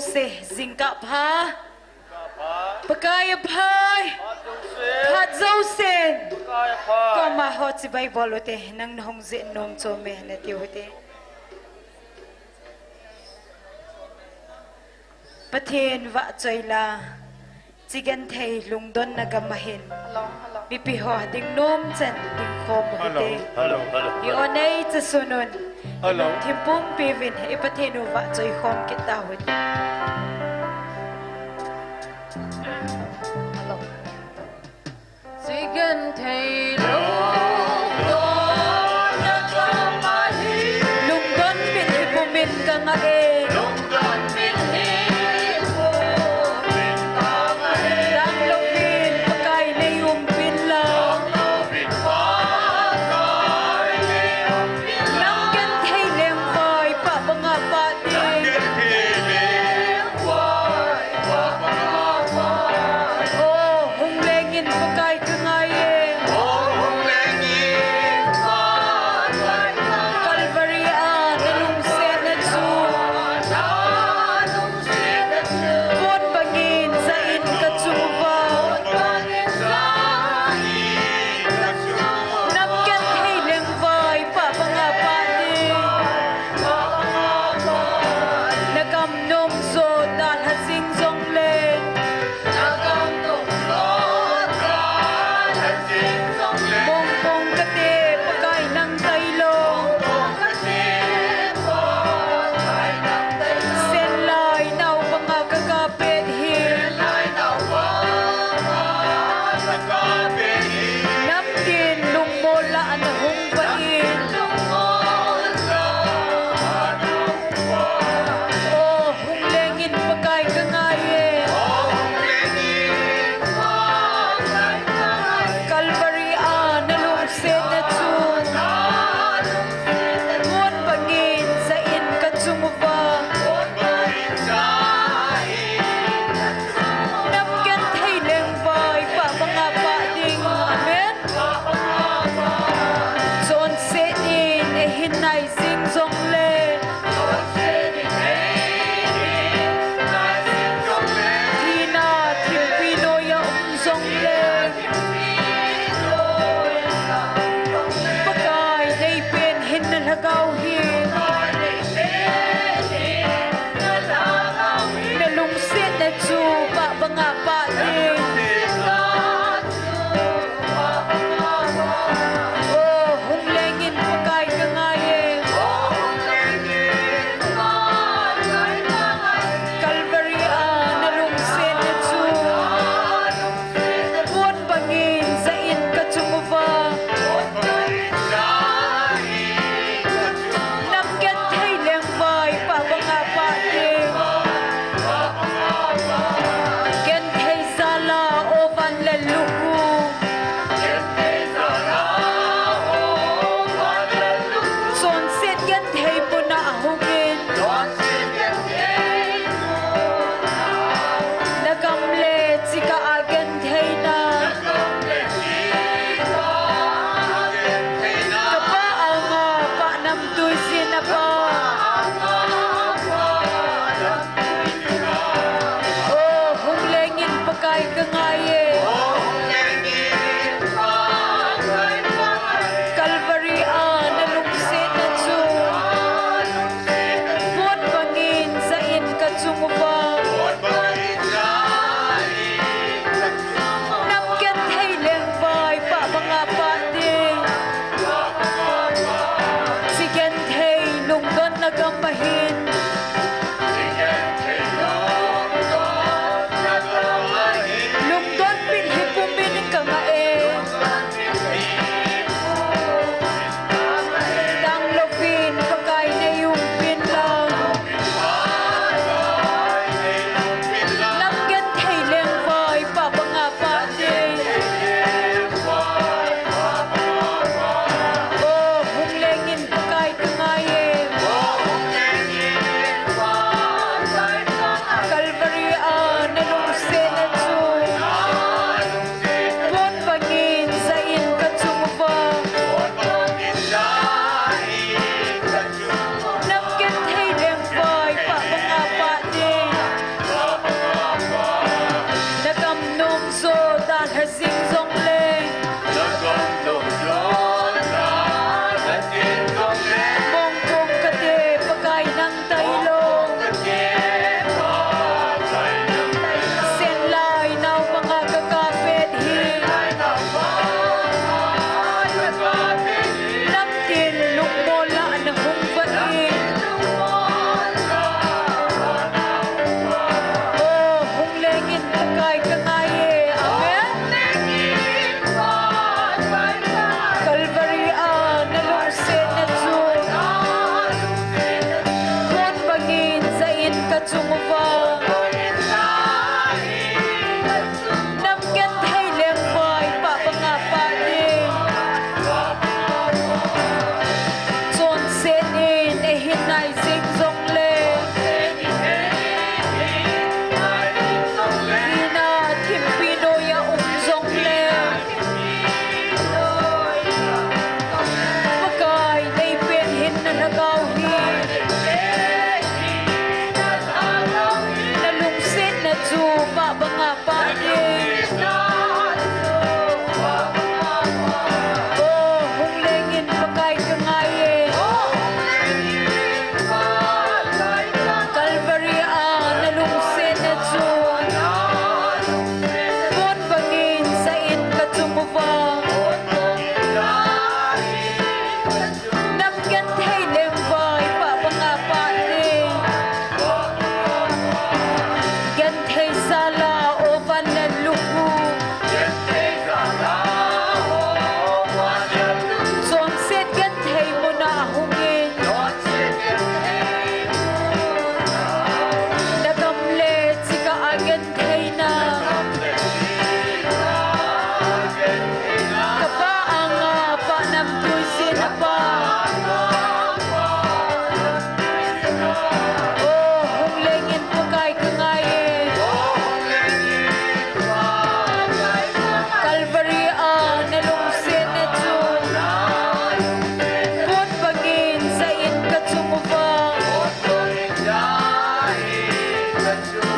se zingka pha pakaya phai khat zau sen ko ma ho chi bai bolote nang hong je nom cho me na ti hote pathen wa choila chigan thei lungdon na gamahin pipi ho ding nom chen ding khom hote i onei cha sunun thimpum pivin e pathenu wa choi khom kita hote Chigan thei lungdon na gamahin lungdon min ipumin ka nga e lungdon min ipumin ka nga e dang lovin pakay na yung pinlang lovin pakay na yung pinlang nanggan thei lem boy pa mga pati nanggan thei lem boy pa mga pati oh hung lengin pakay ka nga e oh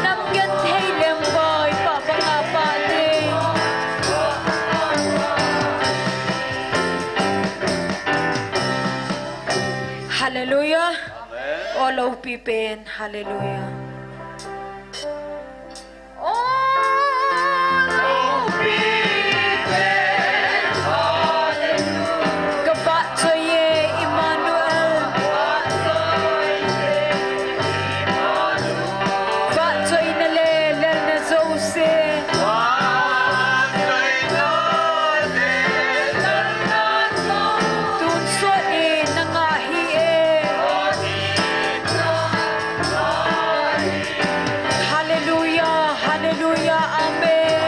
Nam gan thei lem boy pa pa nga pa te. Hallelujah. All of people, hallelujah. Gaba choye Emmanuel. Ba choy na le ler na Jose. Tun so e nangahi e. Hallelujah, hallelujah, amen.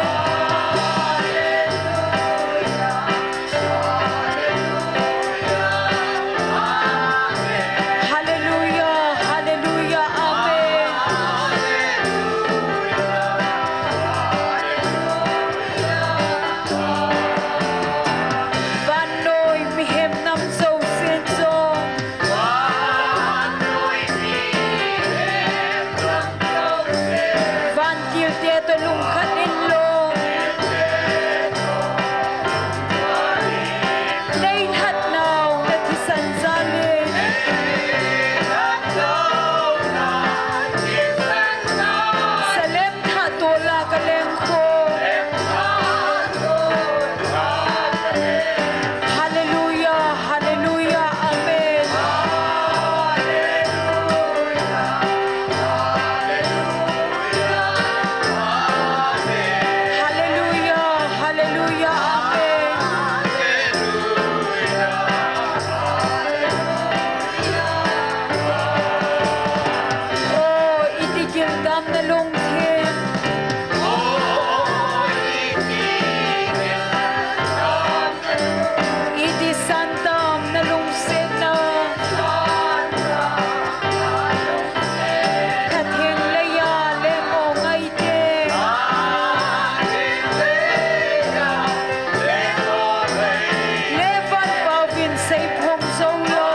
Hallelujah, hallelujah, amen. Vanoy mihem nam so senso. Van til te lung khanillo. Nein hat now that is sanzale. Salem tha tola kaleng ko. Hallelujah, hallelujah, amen. Hallelujah, hallelujah, amen. Oh, itigil dam na lungkit. Iti santam na lungsit na. Kathing laya lemo ngay te. Levan pavin say pong solo.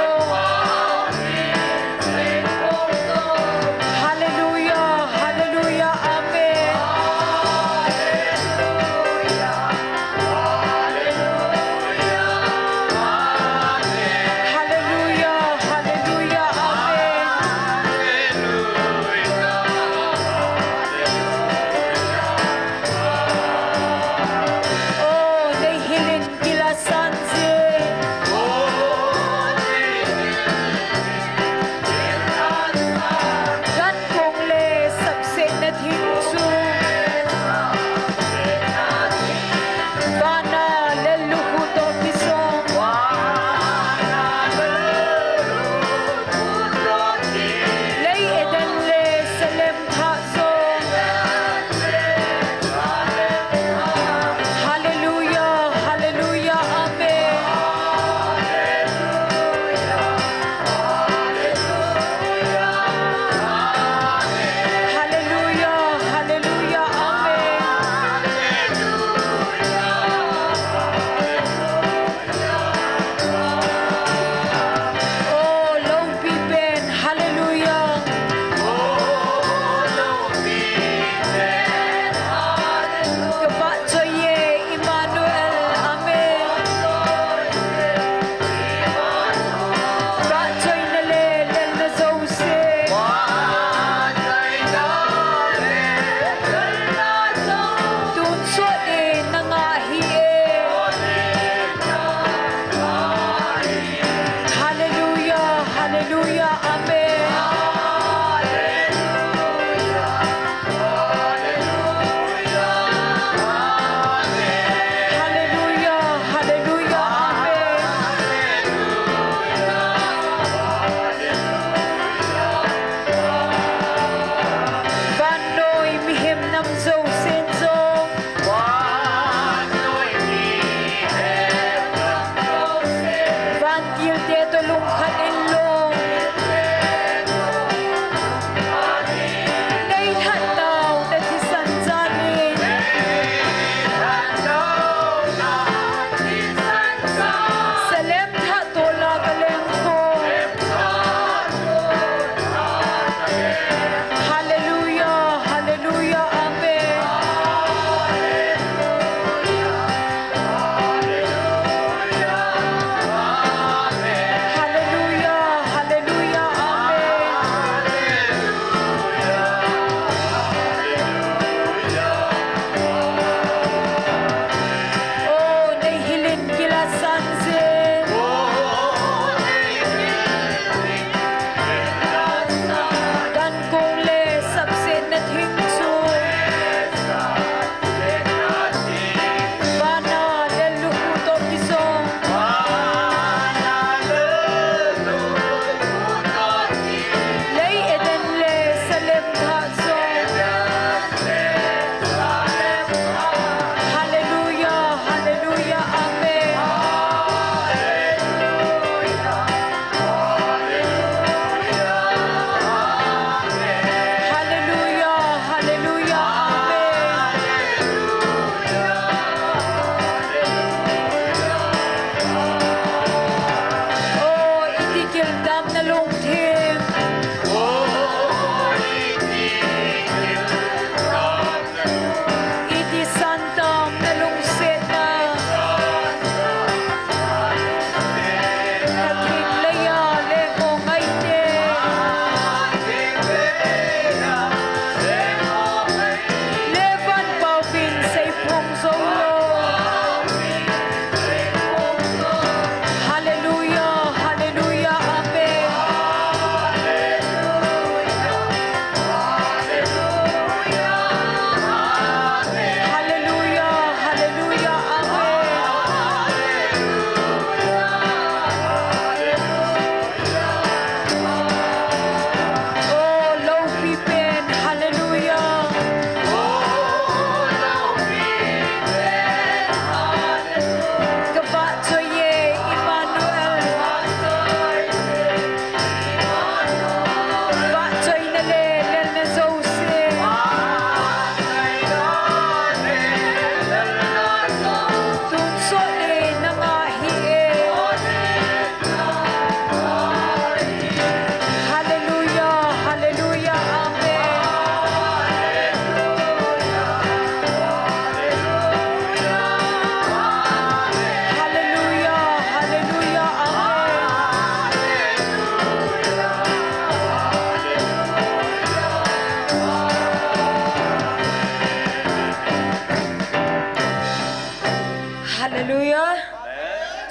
Hallelujah, hallelujah,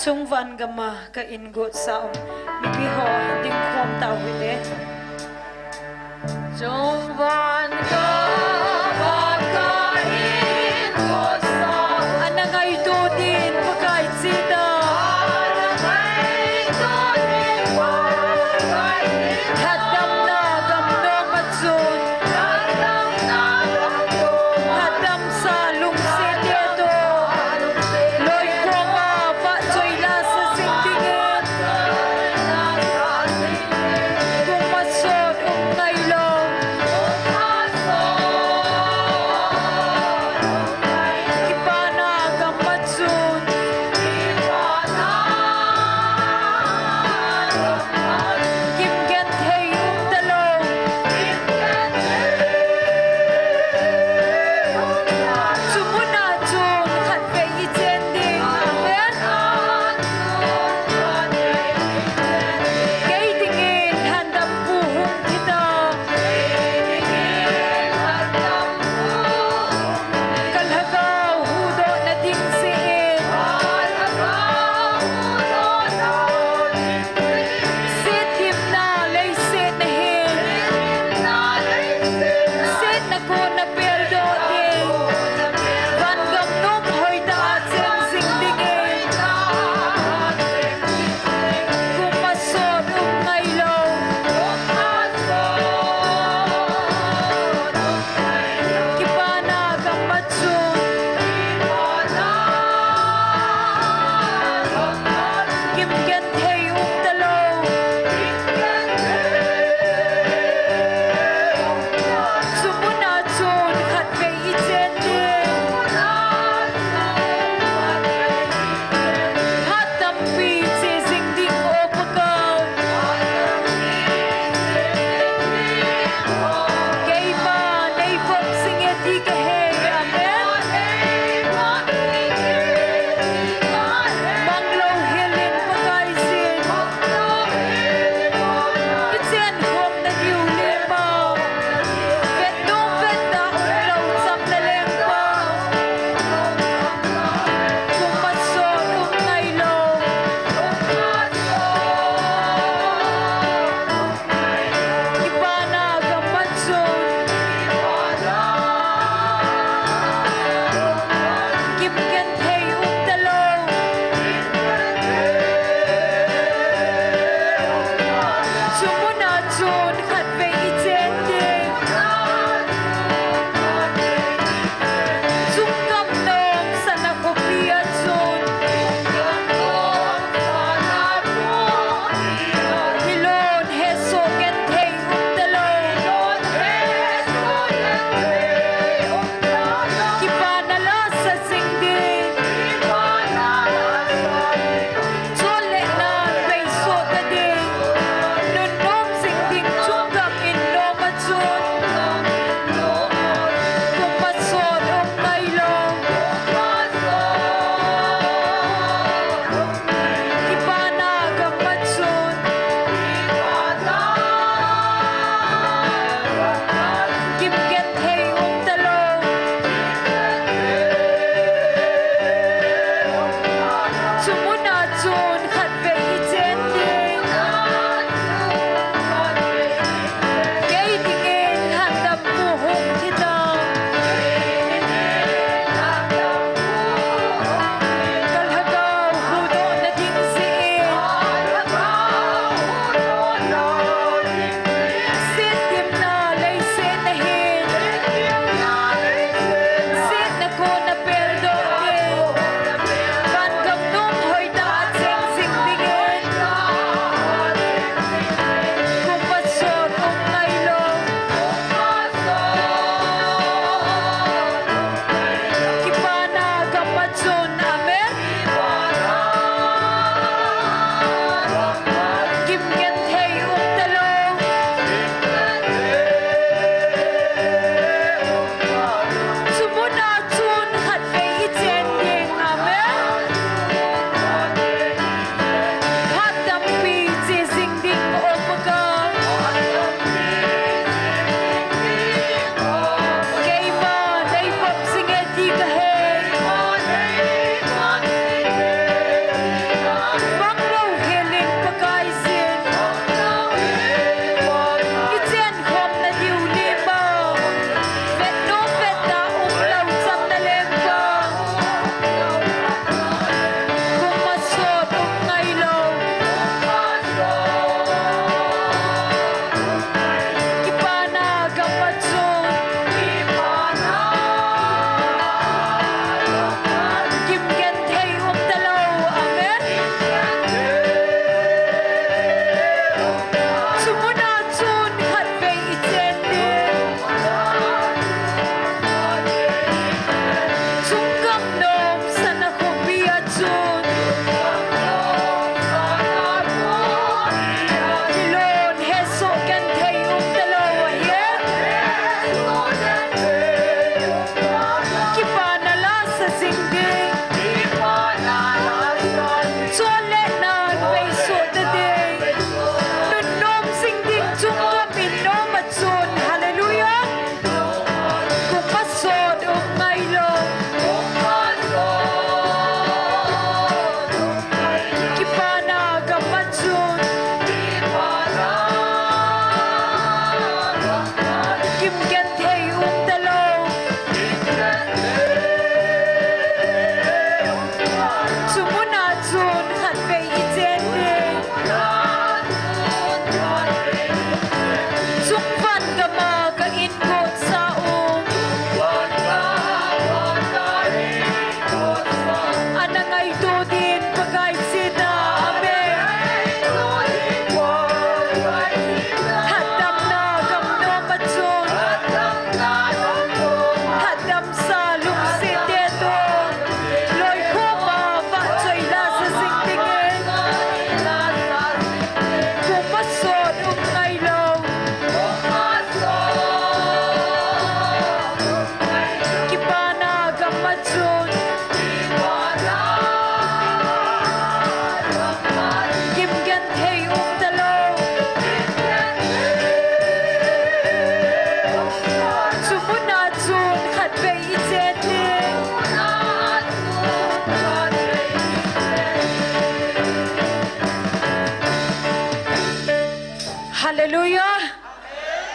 chung van gama ka ingo sa mi piho ding khom tao hite Chung van ka in ko sa anangay to din pagkait sida hadam na gamdong at sun hadam sa lungsin dito loy koma pa choy la sa sintingin kung masod ngaylong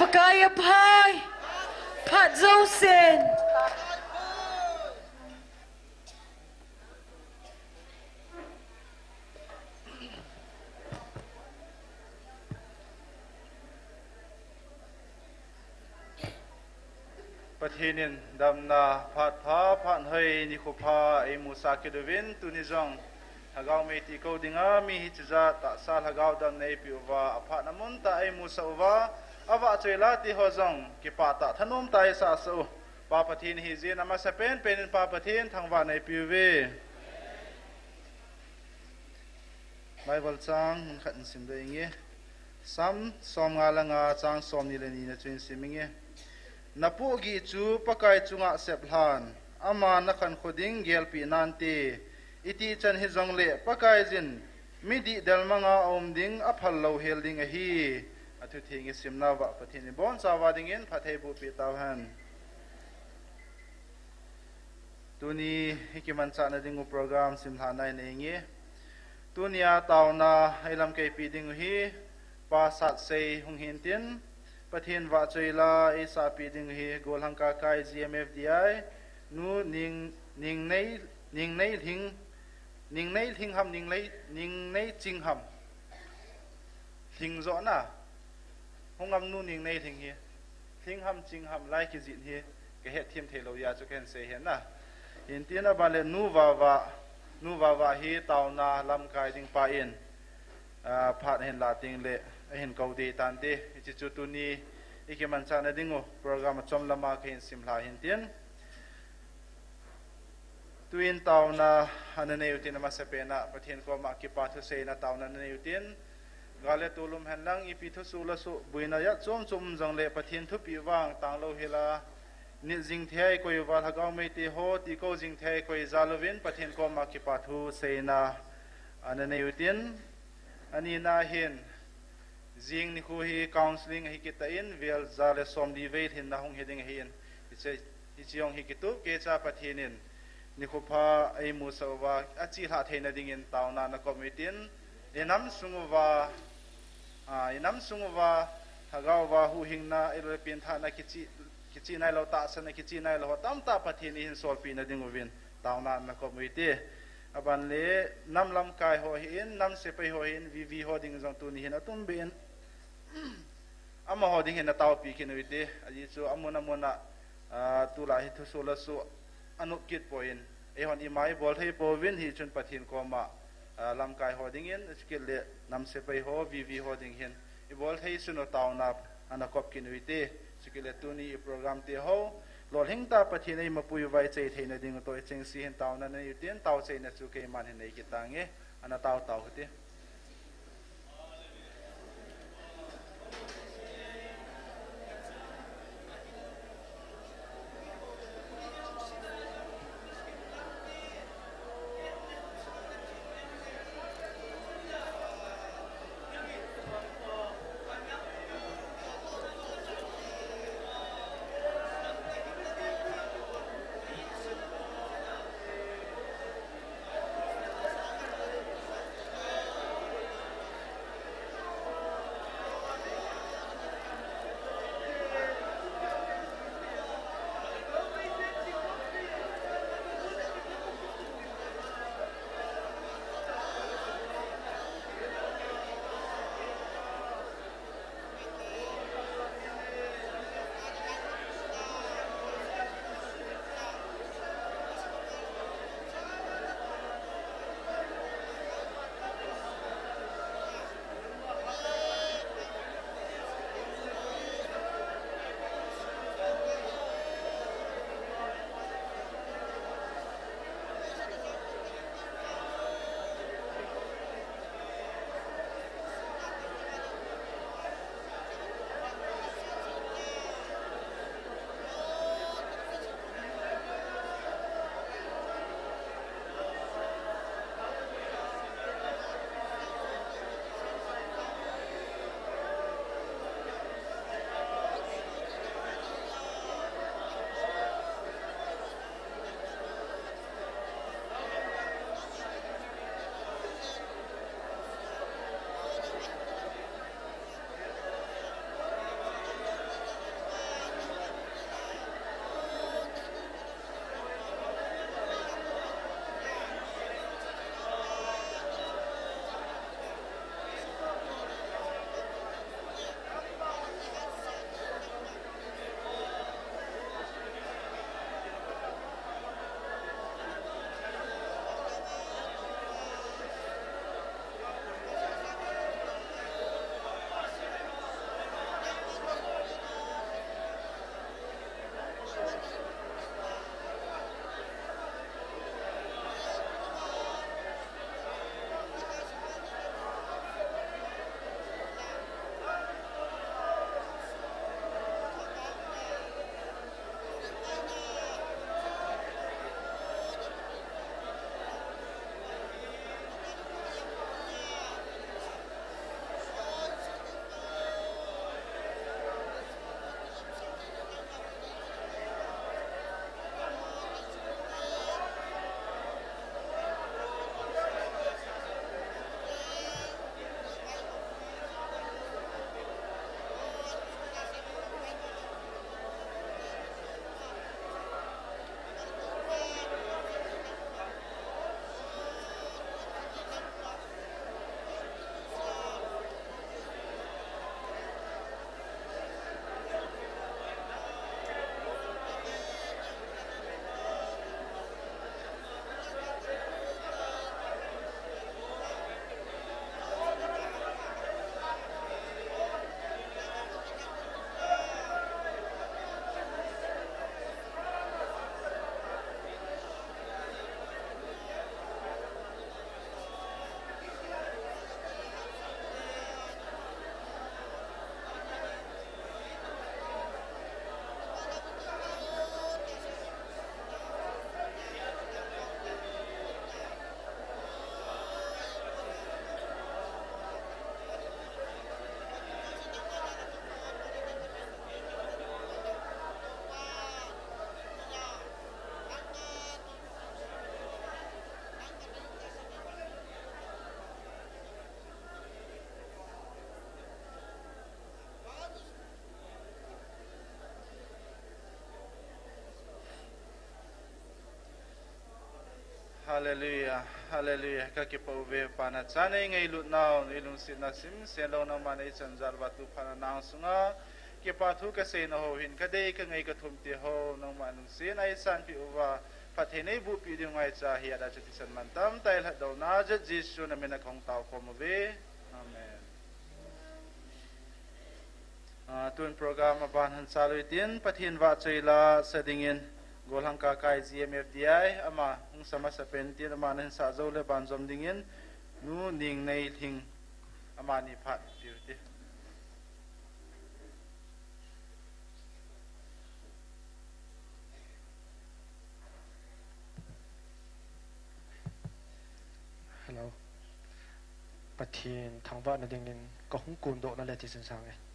Pakaya Pai, Pat Zosin. Patinin damna phat pha phan hei ni khu pha ei musa kedovin tunizong hagau meti ko dinga mi hi chuza ta sal hagau dam nei piwa apha namun ta ei musa uwa awa chela ti hozong ki pa ta thanum tai sa so pa pathin hi je nama sa pen pen pa pathin thangwa nei piwe Bible chang mun khat sim de nge sam som nga la nga chang som ni le ni na chin siminge Napu gi chu pakai chunga seplan ama nakhan khoding gelpi nanti iti chan hi zongle pakai jin midi dalmanga omding aphal lo helding a hi athu thingi simna wa pathini bon sawa dingin phathei bu pi tawhan tuni hikiman chana dingu program simla nai nengi tunia tawna ailam ke pi ding hi pa sat sei hung hin tin Pathin wa choila isa piding hi golhangka kai GMFDI nu ning nei thing ham ning nei ching ham thing zo na hongam nu ning nei thing hi thing ham ching ham lai ki jin hi ke he thim thelo ya chu ken se he na in tina bale nu wa hi tauna lam kai ding pa in phat hen la ting le hin kau de tan de chi chu tu ni ikiman chana dingo program chom lama khin simla hin tien tuin tauna hanane utin ma sepena pathin ko ma ki pa thu se na tauna ne utin gale tulum hanlang ipi thu su la su buina ya chom jong le pathin thu pi wang tang lo hela ni jing thai ko yuwal hagaw me ti ho ti ko jing thai ko zalovin pathin ko ma ki pa thu se na anane utin ani na hin Jing ni khu hi counseling hi kita in vel zale som di wait hin na hong heding hin ichiong hi kitu ke cha pathinin ni khu pha ai mu sawa achi ha theina ding in tauna na committee enam sunguwa hagaw wa hu hingna ilo pin tha na kichi nai lo ta sa na kichi nai lo tam ta pathini hin sol pi na ding win tauna na committee aban le nam lam kai ho hin nam se pai ho hin vi ho ding jong tu ni hin atum ben ama ho ding hin taw pi kin wite aji chu amuna tu la hi thu so la su anu kit point e hon i mai bol thei po win hi chun pathin ko ma lam kai ho ding in skill le nam se pai ho vi ho ding hin i bol thei su no taw na ana kop kin wite skill le tu ni program te ho lol hing ta pathin ei mapui vai chei theina ding to cheng si hin taw na nei tin taw chei na chu ke man hin nei ki tange ana taw te Hallelujah, hallelujah. Kakipauve pana chane ngai lut naw ilung sina sim selo na manai chanjar batu phana nang sunga ke pathu ka se na ho hin ka dei ka ngai ka thum ti ho nang manung sin ai san pi uwa pathenei bu pi ding ngai cha hi ada chati san man tam tai la do na je jisu na mena khong taw khom ve amen. Tun program ban han salui tin pathin wa chaila sadingin golhang ka kai GMFDI ama hung sama sa pentin ama nan sa zo le ban zom dingin nu ning nei thing ama ni phat beauty hello pathin thang wa na ding nin ko hung kun do na le ti san sang e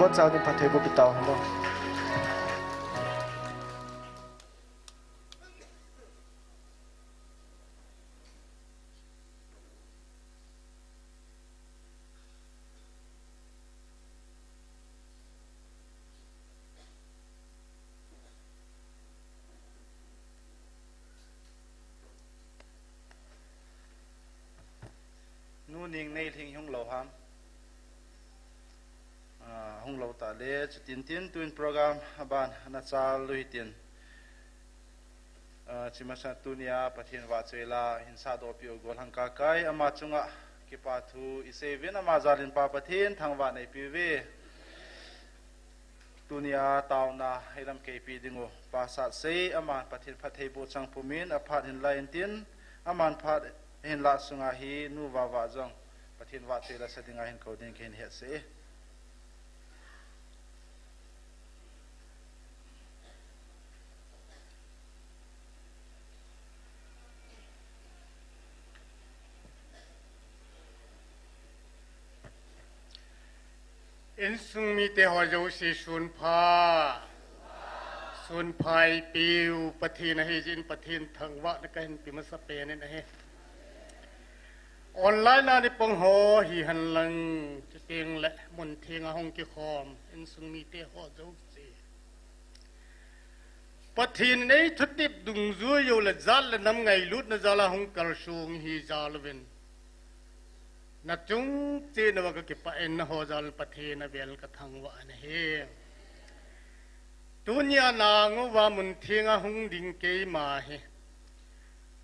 bot sao din pathe bo bitaw halo ning nei thing hung lo ham hung lo ta le chutin tin twin program aban na chal lui tin chimasa tunia pathin wa chela hinsa do pio gol hangka kai ama chunga ki pa thu isevin ama zalin pa pathin thangwa nei piwe tunia tauna helam kp dingo pasa sei aman pathin phathei bo chang pumin aphat hin lain tin aman phat hin la sunga hi nu wa wa jong pathin wa chela sadinga hin coding khen he se in sung mi te ho jo si sun phai piu pathin hi jin pathin thangwa na kan pi ma sa pe ne he online na ni pong ho hi han lang ti ting le mun thing a hong ki khom in sung mi te ho jo si pathin nei thutip dung zu yo la zal la nam ngai lut na zala hong kar sung hi zal wen na chung che na ka ki pa en ho zal pathe na bel ka thangwa na he dunya na ngo wa mun thinga hung ding ke ma he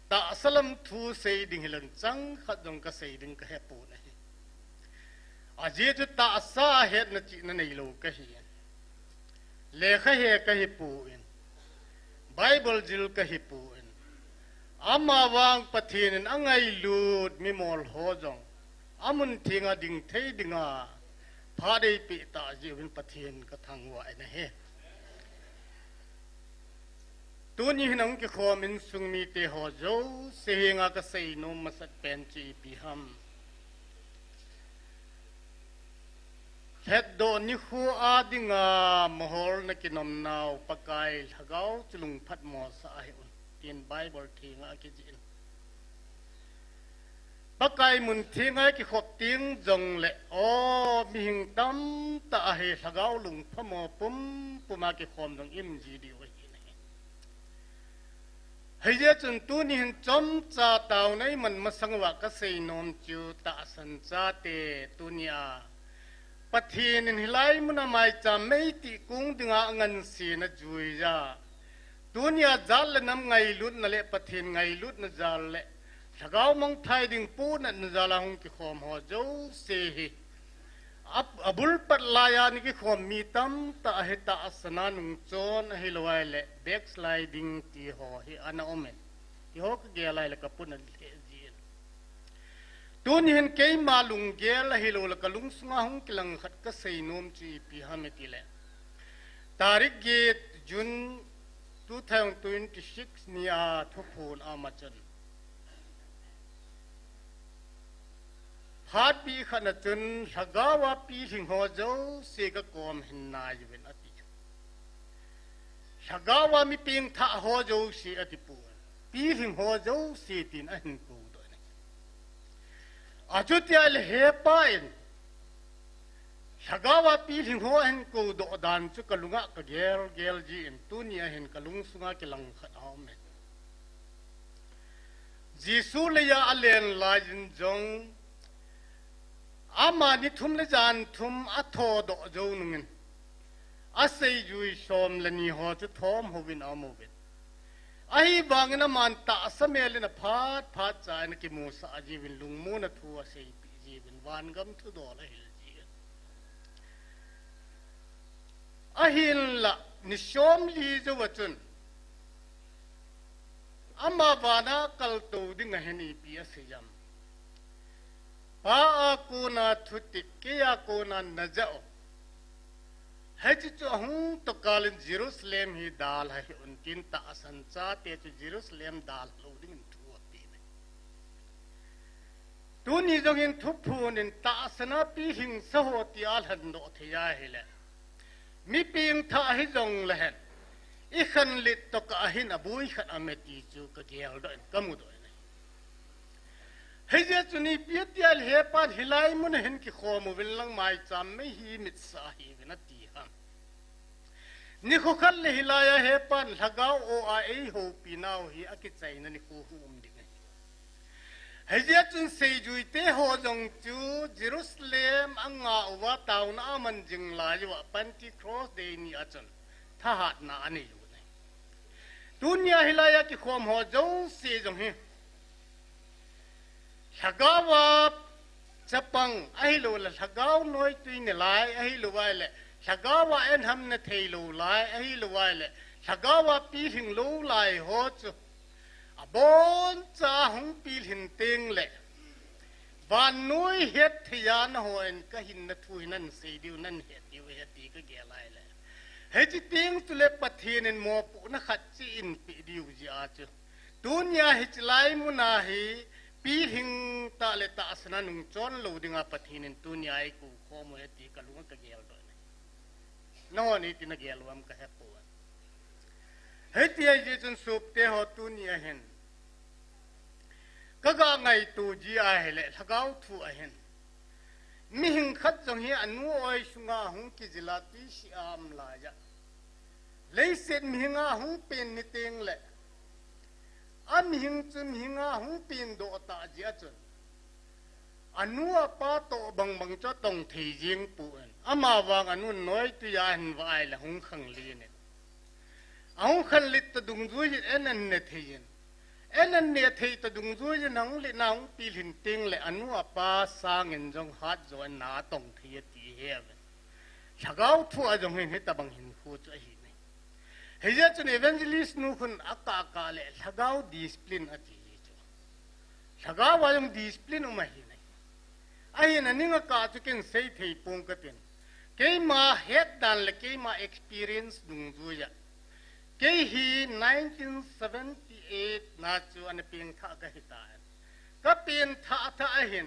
ta salam thu sei ding hilang chang khat dong ka sei ding ka he pu na he a je tu ta sa he na chi na nei lo ka hi le kha he ka hi pu in bible jil ka hi pu in ama wang pathin angai lut mi mol ho jong amun thinga ding thei dinga phadei pi ta jiwin pathin ka thangwa na he tuni hinang ki khomin sungmi te ho jo sehinga ka sei no masat pen chi pi ham het do ni khu a dinga mohol na kinom naw pakai thagau chulung phat mo sa ai un tin bible thinga ki jin pakai mun thingai ki khop ting jong le o mi hing tam ta he thagau lung phamo pum puma ki khom dong im ji di oi ne heje chun tu ni hin chom cha taw nei man masangwa ka sei nom chu ta san cha te tunia pathin in hilai mun mai cha mei ti kung dinga ngan si na jui ja tunia zal nam ngai lut na le pathin ngai lut na zal le thagau mong thai ding pu na zala hong ki khom ho jo se hi abul pat laya ni ki khom mi tam ta he ta asana nung chon hi lowai le backsliding ti ho hi ana omen ti ho ka ge lai la ka pun le ji tun hin ke malung ge la hi lo la ka lung sunga hong kilang khat ka sei nom chi pi ha me ti le tarik ge jun 2026 ni a thupun amachan hạt pi khăn chân sagawa pi sing ho jo se ka kom hin na yuwen ati sagawa mi ping tha ho jo si ati pu pi sing ho jo si tin an ku do ne achutia le he pain sagawa pi sing ho an ku do dan chu kalunga ka gel ji in tunia hin kalung sunga ki lang khat aw me jisu le ya alen la jin jong ama ni thum le jan thum a tho do jo nungin a sei jui som le ni ho chu thom hovin amovin ai bang na man ta samel na phat cha na ki mu sa jiwin lung mu na thu a sei pi jiwin wan gam thu do la hil ji a hin la ni som li jo wachun ama bana kal to ding a heni pi a sejam pa aku na thuti kia ko na najao haji chu hung to kalin jerusalem hi dal hai unkin ta asan cha te chu jerusalem dal loading thu ati ne tu ni jong in thu phun in ta asana pi hing sa ho ti al han do thya hele mi ping tha hi jong le hen I khan lit to ka hin abui khan ameti chu ka gel do kamu do heje chuni pietial he pan hilai mun hen ki khomu vil lang mai cham me hi mit sa hi na ti ham ni kho khal le hilaya he pan lagao o a ei ho pinau hi aki chaina ni ko hum ding ให้เจ้าจนเสียจุยเตะหัวจงจูเยรูซาเล็มอังอาว่าตาวน่ามันจึงลายว่าปันติครอสเดนี่อาจารย์ถ้าหาดน่านี่อยู่ในดุนยาฮิลายากิความหัวจงเสียจงเฮถ้ากว่าจะปังไอ้ลูละถ้ากาวน้อยตุยเนี่ยลายไอ้ลูไว้แหละถ้ากว่าเอ็นทำเนี่ยเทลูลายไอ้ลูไว้แหละถ้ากว่าปีถึงลูลายหัวจูบนจ่าหงปีหินเต็งเลยวันนุ้ยเฮ็ดทยานหัวเอ็นก็หินนัทุยนั่นสีดิวนั่นเฮ็ดดิวเฮ็ดดีก็เกี่ยไรเลยเฮ็ดจิติงตุเลปะเทนินมัวปุนักขัดจีอินปีดิวจีอาจูดุนยาเฮ็ดไลมุนาฮีปีหิงตาเลตาสนานุงจอนลูดิงาปะเทนินดุนยาไอกูข้อมือเฮ็ดดีก็ลุงก็เกี่ยด้วยน้อนี่ตินักเกี่ยรวมก็เฮ็ดปวดเฮ็ดที่ไอเจจนสูบเตะหัวดุนยาเห็นก็กางไงตัวจีอาเหล่ถ้าเขาถูกเห็นมีหิงขัดจงเฮียอนุไอชุงาหงกิจลาติชิอามลายะเลยเสร็จมีหิงาหงเป็นนิเตงเล่มีหิงจุนหิงาหงเป็นโดตาจีอาจุนอนุป้าโตบังจะต้องทีจิงปูนมาวางอนุน้อยตัวยาหินวายละหงขังลีเนี่ยหงขังลิตดุงจุยเอ็นเนทีนเอ็นเนี่ยที่ตะดุงจุยนังเลนังปีหินติงเลอนุอาปาสร้างเงินจงฮัดจวนนาตงที่ตีเหี้ยมันถ้าเขาทั่วจงเห็นให้ตะบังหินคู่จะหินนี่เฮียจนเอเวนเจลิสนูคนอากาศเลถ้าเขาดิสพลินอติจูถ้าเขาว่ายังดิสพลินอุมาหินนี่ไอ้นั่นนี่ก็การจุกินเสียที่ปงกตินเกี่ยมาเฮ็ดดันเลเกี่ยมา experience ดุงจุยเกี่ยฮี1978นาจูอันเป็นท่ากระหิตาก็เป็นท่าท่าเห็น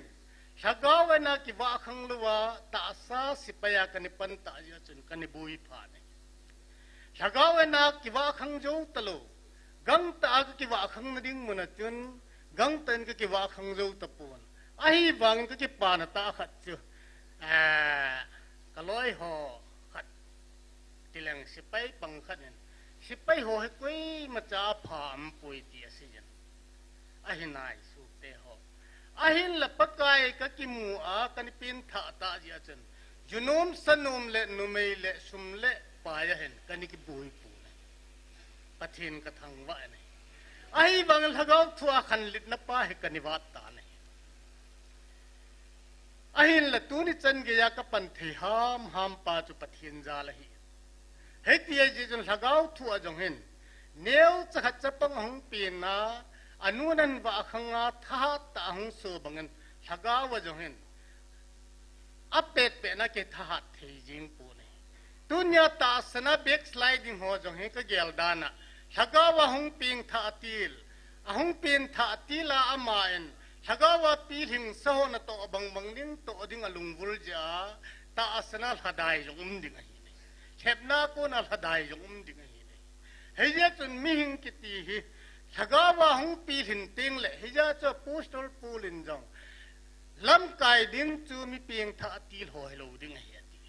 ถ้าก้าวนักกิว่าขังลัวตาซาสิปยากันปันตาจจุนกันบุยผ่านถ้าก้าวนักกิว่าขังจูตโลกังตากกิว่าขังนดิ่งมันจุนกังตันกิว่าขังจูตะปูนไอ้บางกิปานตาขัดจูกลอยห่อขัดทีหลังสิไปปังขัดเนี่ยสิไปหัวให้กุ้ยมาจ้าผามปุยเตียสิยันอาหินายสูเตหออาหินละปะกายกะกิมูอากันเป็นท่าตาจีอาจารย์ยุนมสนุมเละนุเมเละสุมเละปายเห็นกันกิบุยปูนะปะเทนกระทังวะนี่ไอ้บางละเขาทัวขันลิดนับป้าให้กันนิวัตตานี่อาหินละตูนิจันกิยากะปันเทหามปาจุปะเทนจาละฮีเฮ้ยที่ไอ้เจ้าหลักเอาทั่วจงเห็นเนี้ยจะขัดจะปังหงเปลี่ยนนะอนุนันว่าขังอาท่าตาหงสูบังเงินหลักเอาจงเห็นอัปเดตเป็นนักเกท่าที่จิงปูนี่ตุนยาตาสนาเบกสไลดิ้งหัวจงเห็นก็เกลดานะหลักเอาหงเปลี่ยนท่าตีลหงเปลี่ยนท่าตีลาอามาเอ็นหลักเอาปีหิงโซนโตบังดิ้งโตดิ้งอลุงวุลจ้าตาสนาหดายจงดิ้งเข็บหน้ากูน่าทดายยงดิ่งหินเฮียจนมีหิงกิตีฮีถ้าก้าวหงปีหินติงเละเฮียจะปูสตอลปูลินจงลำกายดิ่งจูมีเพียงท่าตีลหอยลูดิ่งเฮียตี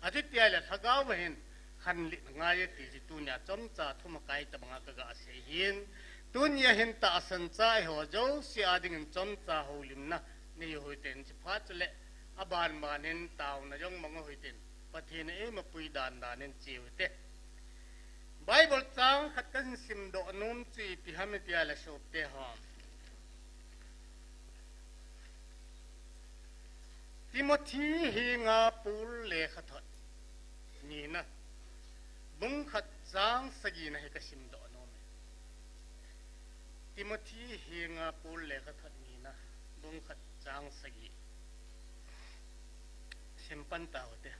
อาทิตย์เดียวเลยถ้าก้าวเห็นขันลิง่ายตีจิตุนยาจอมจ่าทุ่มกายตะบังกะกะเสียหินตุนยาเห็นตาสันใจหัวเจ้าเสียดิ่งจอมจ่าหูลิมนะนี่หัวเต็นจิพัดเละอบานมาเน้นตาวนายงมังหัวเต็นประเทศนี้มาปุยดานเน้นจิวเตะไบเบิลจังขัดกันสิมโดนุ่มจีพิหามติอาลชอบเตะหอมทิโมธีฮิงาปูลเลขทัดนี่นะบุ้งขัดจังสกีนะให้กสิมโดนุ่มทิโมธีฮิงาปูลเลขทัดนี่นะบุ้งขัดจังสกีสิมปันตาวเตะ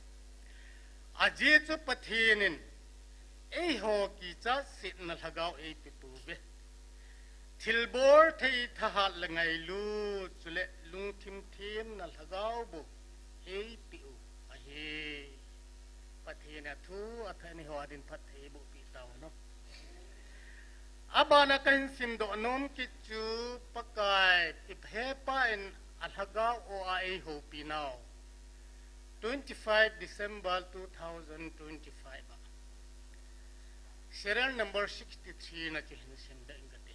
อาเจจุปะเทนินไอหอกีจัดสินนลกาวไอปิปูเบทิลบอร์ที่ทหารละไงลูจุเลลุงทิมทิมนลกาวบุไอปิวอะเฮปะเทนะทูอัฐนิหอดินพัดเทบุปิตาวเนาะอาบานักหินสิมโดนมกิจูปะกายปิเพปาอินอัลกาวโอไอโฮปีนาว 25 December 2025 serial number 63 na kihin sim da ingati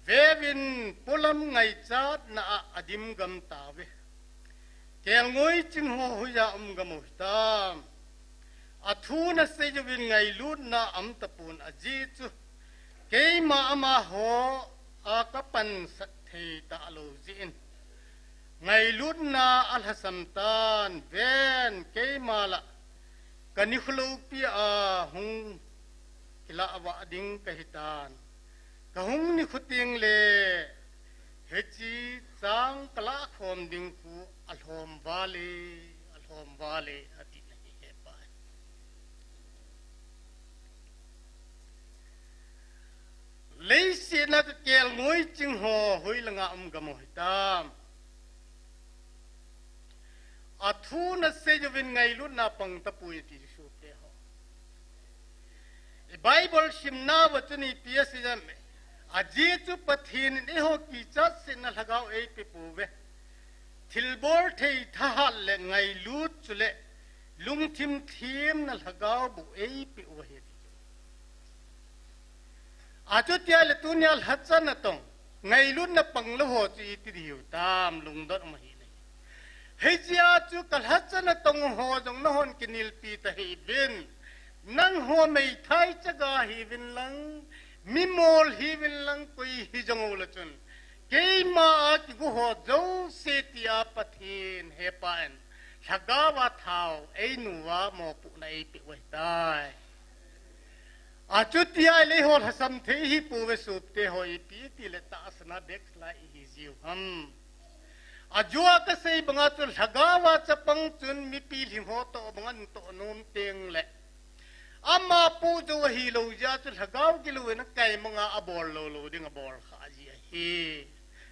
เววินปุลมไงจัดน่าอดิมกำตาเวแกงงวยจึงหัวหุยามกำมุตามอาทูนัสเซจวินไงลุดน่าอัมตะปูนอจีจุเกยมาอามาหัวอากปันสัตเทตาโลจินไงลุดน่าอัลฮัสัมตานเวนเกยมาละกันนิคลูปีอาหงกิลาอวะดิงกะฮิตานกะหงนิคุติงเลเฮจีจังกลาคอมดิงคูอัลฮอมวาเลอตินะเฮปายเลยเสียนักเกลงวยจึงหอหุยละงะกะมหิตามอาทูนัสเซจวินไงลุนาปังตะปุยติชูเตหอไบเบิลชิมนาวจนีปียสิจัมอาจีจุปทินเอโฮกิจัสสินลากาวเอปิปูเวทิลบอร์เททหัลเลไงลุจุเลลุงทิมทีมนลากาวบุเอปิโอเฮติอาจุติยาเลตุนิยลฮัจจันตงไงลุนปังละโหจีติดิวตามลุงดอมหิเฮจิอาจูกัลฮัจนะตงหัวจงนหอนกินิลปีตะฮีบินนังหัวไม่ไทยจะกาฮีบินลังมิโมลฮีบินลังกุยฮิจงอุลจุนเกยมาอากิกุหัวโจเซติอาปะทินเฮปานชักาวะท้าวเอนัวโมปุนัยปิเวตายอาจุติยาเลหอลฮัสัมเทฮีปูเวสุปเตหอยปีติเลตาสนาเด็กสลายฮิจิวฮัมอาจว่าก็ใส่บางอันหากว่าจะปังจุนมีปีหิมหัวโตบางอันโตนมเตียงแหละอามาปูจะว่าฮีโลจ้าจุหากาวกิโลนักไก่มังอาบอลโลดิ้งอาบอลข้าจี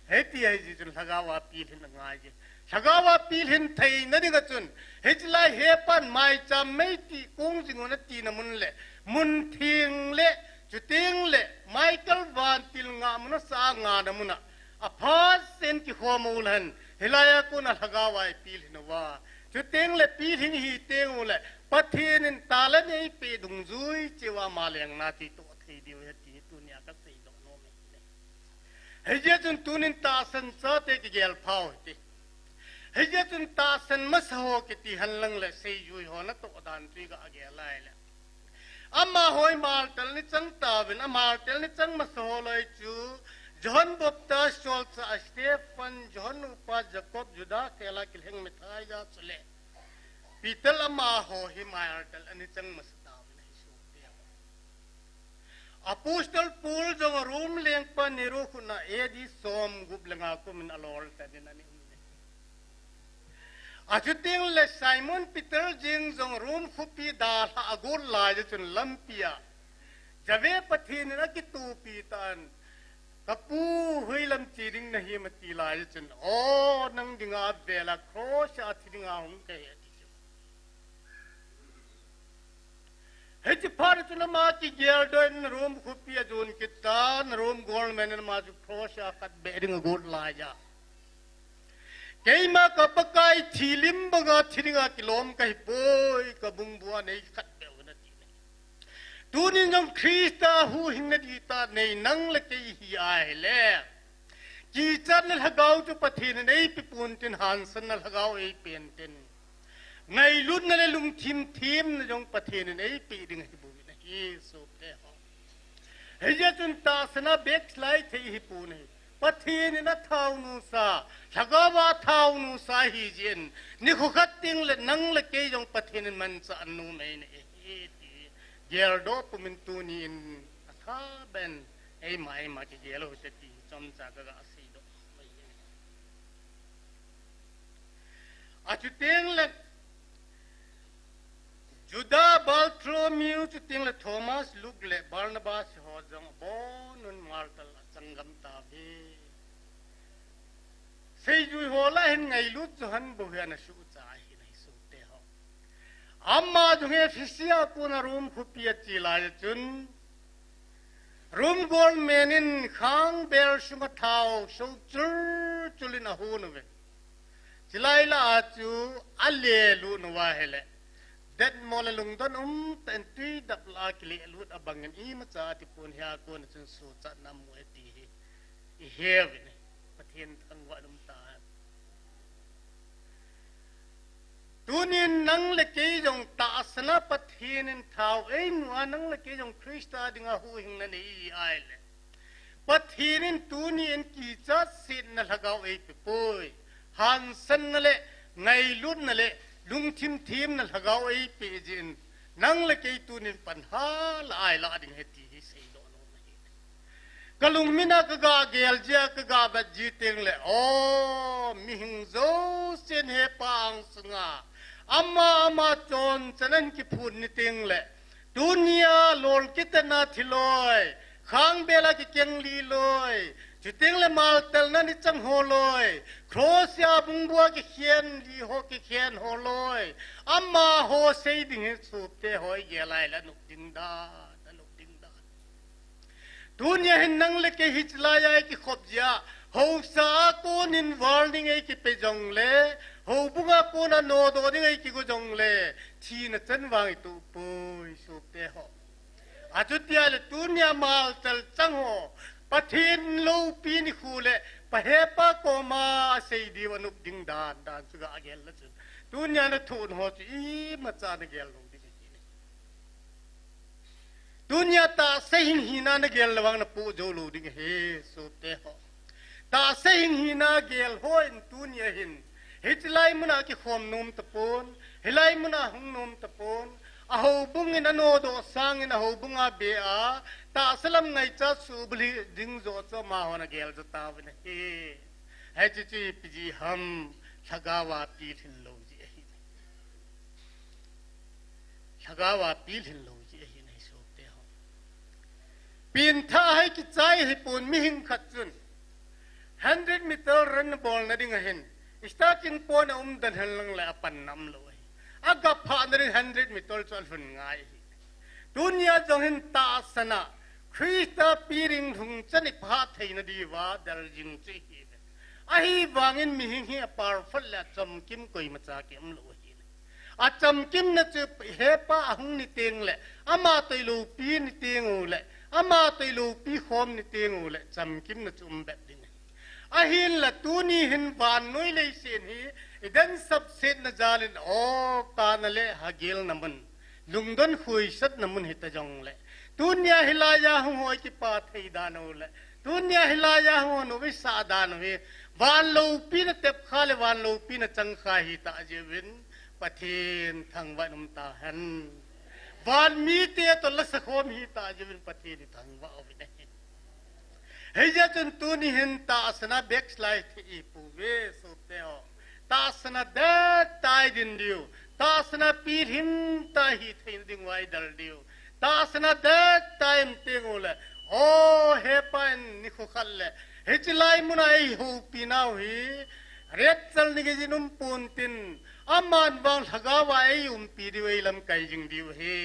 เฮตีไอจีจุหากว่าปีหินง่ายจีหากว่าปีหินไทยนั่นเองจุนเฮจิไลเฮปันไม่จำไม่ตีกุ้งจิงวันตีนมุนเละมุนทิงเละจุดทิงเละไมเคิลวานติลงามุนสางาดมุนะอาพาสเซนกิหัวมูลันเฮลายากุนัลกาวายปีลินวาจุดเต็งเล่ปีลินฮีเต็งอุเล่ปัทเทนินตาลเนี่ยปีดุงจุยเจวามาเลียงนาทีตัวเทดิวเฮตีตุนียกัสเซโดโนเมเฮเจจุนตุนินตาสันซาเตกิเกลพาวติเฮเจจุนตาสันมัสโฮกิติฮันลังเล่เซยุยโหนัตโตดานตุยกะเกลไลเล่อามาหอยมาลเตลนิจังตาวินอามาลเตลนิจังมัสโฮเลยจูजॉन बप्तास चोल्स Stephen John उपा जकोब जुदा केला किलहेंग मिठाई जा चले पीतल अमा हो हिमायतल अनिचंग मस्ताव नहीं सोते अपोस्टल पॉल जो रोम लेंग पर निरो खुना एदी सोम गुबलंगा को मिन अलोल तदिना नि अजुतिंग ले साइमन पीटर जिंग जो रोम खुपी दाल अगोल लाज चुन लंपिया जवे पथीन न कि तू पीतान कपू हुई लम चीरिंग नहीं मती लाज चुन ओ नंग दिंगा बेला क्रोश आथिंगा हम के हेच फार चुन मा की गेल्डन रोम खुपिया जोन कितान रोम गोल मैंने मा जो क्रोश आकत बेरिंग गोल लाजा कई मा कपकाई थीलिम बगा थिरिंगा किलोम कहि पोय कबुंग बुआ नहीं खत तुनी जम ख्रीस्ता हु हिंग दीता नहीं नंग लके ही आए ले कीचन लगाओ जो पथीन नहीं पिपुन तिन हांसन लगाओ ए पेंटिन नहीं लुन ने लुम थीम थीम न जम पथीन नहीं पीडिंग ही बुगी नहीं सोते हो हे जुन तासना बेक स्लाई थे ही पुने पथीन न थाउ नु सा लगावा थाउ नु सा ही जिन निखुखतिंग ले नंग लके जम पथीन मन सा अनु में ने गेल्डो पुमिंतुनी इन अथा बेन ए माई मा के गेलो होती चमचा का सीदो अचुतेंग ले जुदा बाल्ट्रोम्यू चुतेंग ले थॉमस लुक ले बार्नबास हो जंग बोनुन मार्तल संगम ताबे सेजु होला हिन ngailut johan buhiana su चाही अम्मा जुगे फिसिया पुना रूम खुपिया चिलाय चुन रूम गोल मेनिन खांग बेल सुंग थाव सो चुलिन हुन वे चिलाइला आचु अले लु नवा हेले देद मोल लुंगदन तन ती दबला किले लु अबंगन ई मचा ति पुन ह्या कोन चुन सु चा नम वेती เฮียวินประเทศทั้งวันน้ำตาตัวนี้นังเล็กจงตาสนะประเทศนั้นเท่าเอ็นว่านังเล็กจงคริสต์ดึงอาหูหิงนั่นอีไอเลยประเทศนั้นตัวนี้เอ็นกีจัดสินนั่นละเกาเอไปป่วยฮันสันนั่นแหละไงลุ่นนั่นแหละลุงทีมนั่นละเกาเอไปจินนังเล็กตัวนี้ปัญหาละไอละดิ่งเหตุที่เสียโดนไม่กลุงมินักกาเกลเจ้ากกาบัดจีติงเลยโอ้มิหิงโซเซนเฮปังสงาอามาจนฉะนั้นกิพูดนิติงเลยดุนยาโลลกิตนาทิลอยข้างเบลากิเกงลีลอยจุดติงเลยมาเตลนั้นนิจังโฮลอยโครเซียบุงบัวกิเขียนลีโฮกิเขียนโฮลอยอามาโฮเซดิงสูบเตหอยเกลัยละนุกดิงดานุกดิงดาดุนยาเห็นนังเล็กฮิจลายากิขบยาโฮสาโกนินวอลนิงไอกิเปจงเลโฮบุงอาโกนาโนโดนิงไอกิกุจงเลทีน่ะจันวางตุปุยสูบเตหออาจุดยาเลดุนยามาเตลจังโฮปะเทนโลปีนิคูเลปะเฮปะโกมาเซดีวนุกดิงดานสุกาเกลละจุนดุนยาน่ะทูนโฮจีมาจานเกลลงดิดุนยาตาเซหิงหินานเกลระวังนะปูโจลูดิงเฮสูบเตหอตาเซหิงหินาเกลโฮอินดุนยาหินเฮจิไลมุนากิขอมนุมตะปนเฮไลมุนาหงนุมตะปนอาหูบุงอินโนโดสังอินอาหูบุงอาเบียตาสลัมไงจัดสูบลีดิงโจจะมาหวนเกลจะตาวินเฮเฮจิจีปิจิฮัมชักาวาปีลินโลจีชักาวาปีลินโลจีในสูบเตหอปีนท่าให้กิจใจให้ปูนมิหิงขัดจุน100 meter run ball na ding hin starting point dan halang la pan nam loi aga pha na 100 meter chal hun ngai dunya jong hin ta sana krista piring thung chani pha theina diwa dal jing chi hi ahi wangin mi hi powerful la cham kim koi macha kim loi a cham kim na chu he pa hung ni teng le ama toilu pi ni tengu le ama toilu pi khom ni tengu le cham kim na chum bet ding ahin la tuni hin van noi le sen hi idan sab set na jalin o kanale hagil namun lungdon khui sat namun hita jong le dunya hilaya hoi ki pa thei dano le dunya hilaya ho no wi sa dan we van lo pi na tep khale van lo pi na chang kha hi ta jewin pathin thang wa num ta han van mi te to la sa khom hi ta jewin pathin thang wa obi ne heja chun tu ni hin ta asana backslide thi pu ve so te ho ta asana da tai din diu ta asana pi hin ta hi thein ding wai dal diu ta asana da time te ngole o he pan ni khu khal le hechilai munai hu pinau hi ret chal ni ge jinum pun tin aman wang thagawa ai pi diwei lam kai jing diu he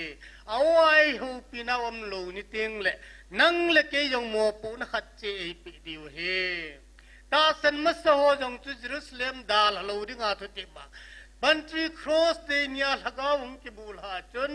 awai hu pinau am lo ni teng le nang le ke yong mo pu na khat che pi diu he ta san ma so ho jong chu Jerusalem dal lo ding a thu ti ba bantri cross de nya thagawung ki bul ha chun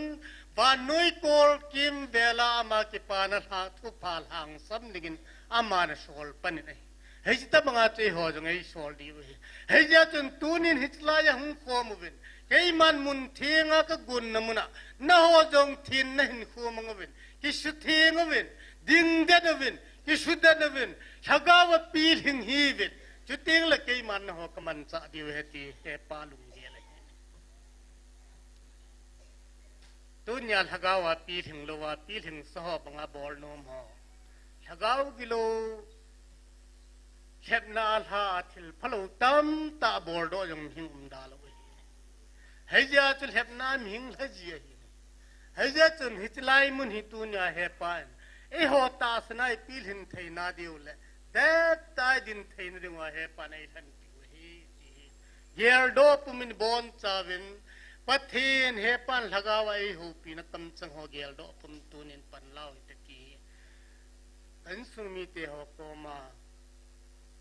van noi kol kim vela ma ki pana ha thu phal hang sam nigin amana sol pan nei hejita mga che ho jong ei sol diu he heja chun tunin hitla ya hung khom win kei man mun thenga ka gun namuna na ho jong thin na hin khom ngawin ki su thenga win ding da win ki su da win thagawa pi hing hi win chu teng la kei man ho ka man sa diu he ti he pa lung ge la tunya thagawa pi hing lo wa pi hing so banga bol nom ho thagaw gilo khep na tha thil phalo tam ta bol do jong hing da lo heja chul hep na hing la ji hi heja chun hitlai mun hi tunya he pan e ho ta snai pil hin thei na diu le that tai din thei na ding wa he pan ai than ti hi ger do pumin bon chawin pathin he pan lagawa ai hu pi na tam chang ho gel do pum tunin pan lau te ki kan sumi te ho ko ma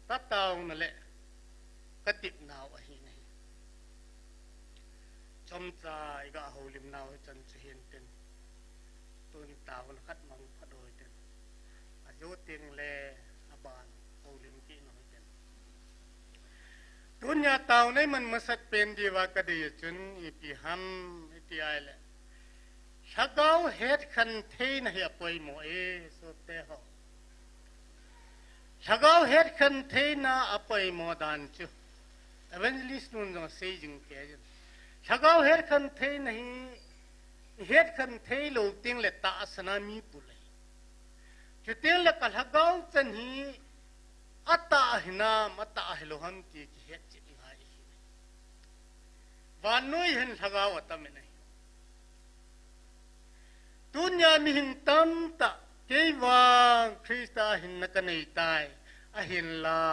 ta taw na le katip naw a hi nei chom chai ga ho lim naw chan chi hin ten tun taw na khat mang phadoi ten a yo ting le aban o ลิมกี้น้อยเป็นดุนยาเต่าในมันมาสัตเป็นดีว่ากระดีจนอีปีฮัมอีปีไอแหละชักเอาเฮ็ดคันเทนเฮียป่วยหมอสุดเตะชักเอาเฮ็ดคันเทน่าอป่วยหมอดานจูเอเวนลิสนุนจงเสียจงแก่จนชักเอาเฮ็ดคันเทนฮีเฮ็ดคันเทลูกติงเล็ตตาสนามีปุเลยจุดติงเล็กกะชักเอาจันฮีอัตตาหินามอัตตาหิโลหัมตีกิเฮ็ดจิตง่ายวันนู้นเห็นชักเอาอัตตาไม่ไหนดุนยามีหินตั้มตะเกวางคริสต์หินนักในตายอาหินลา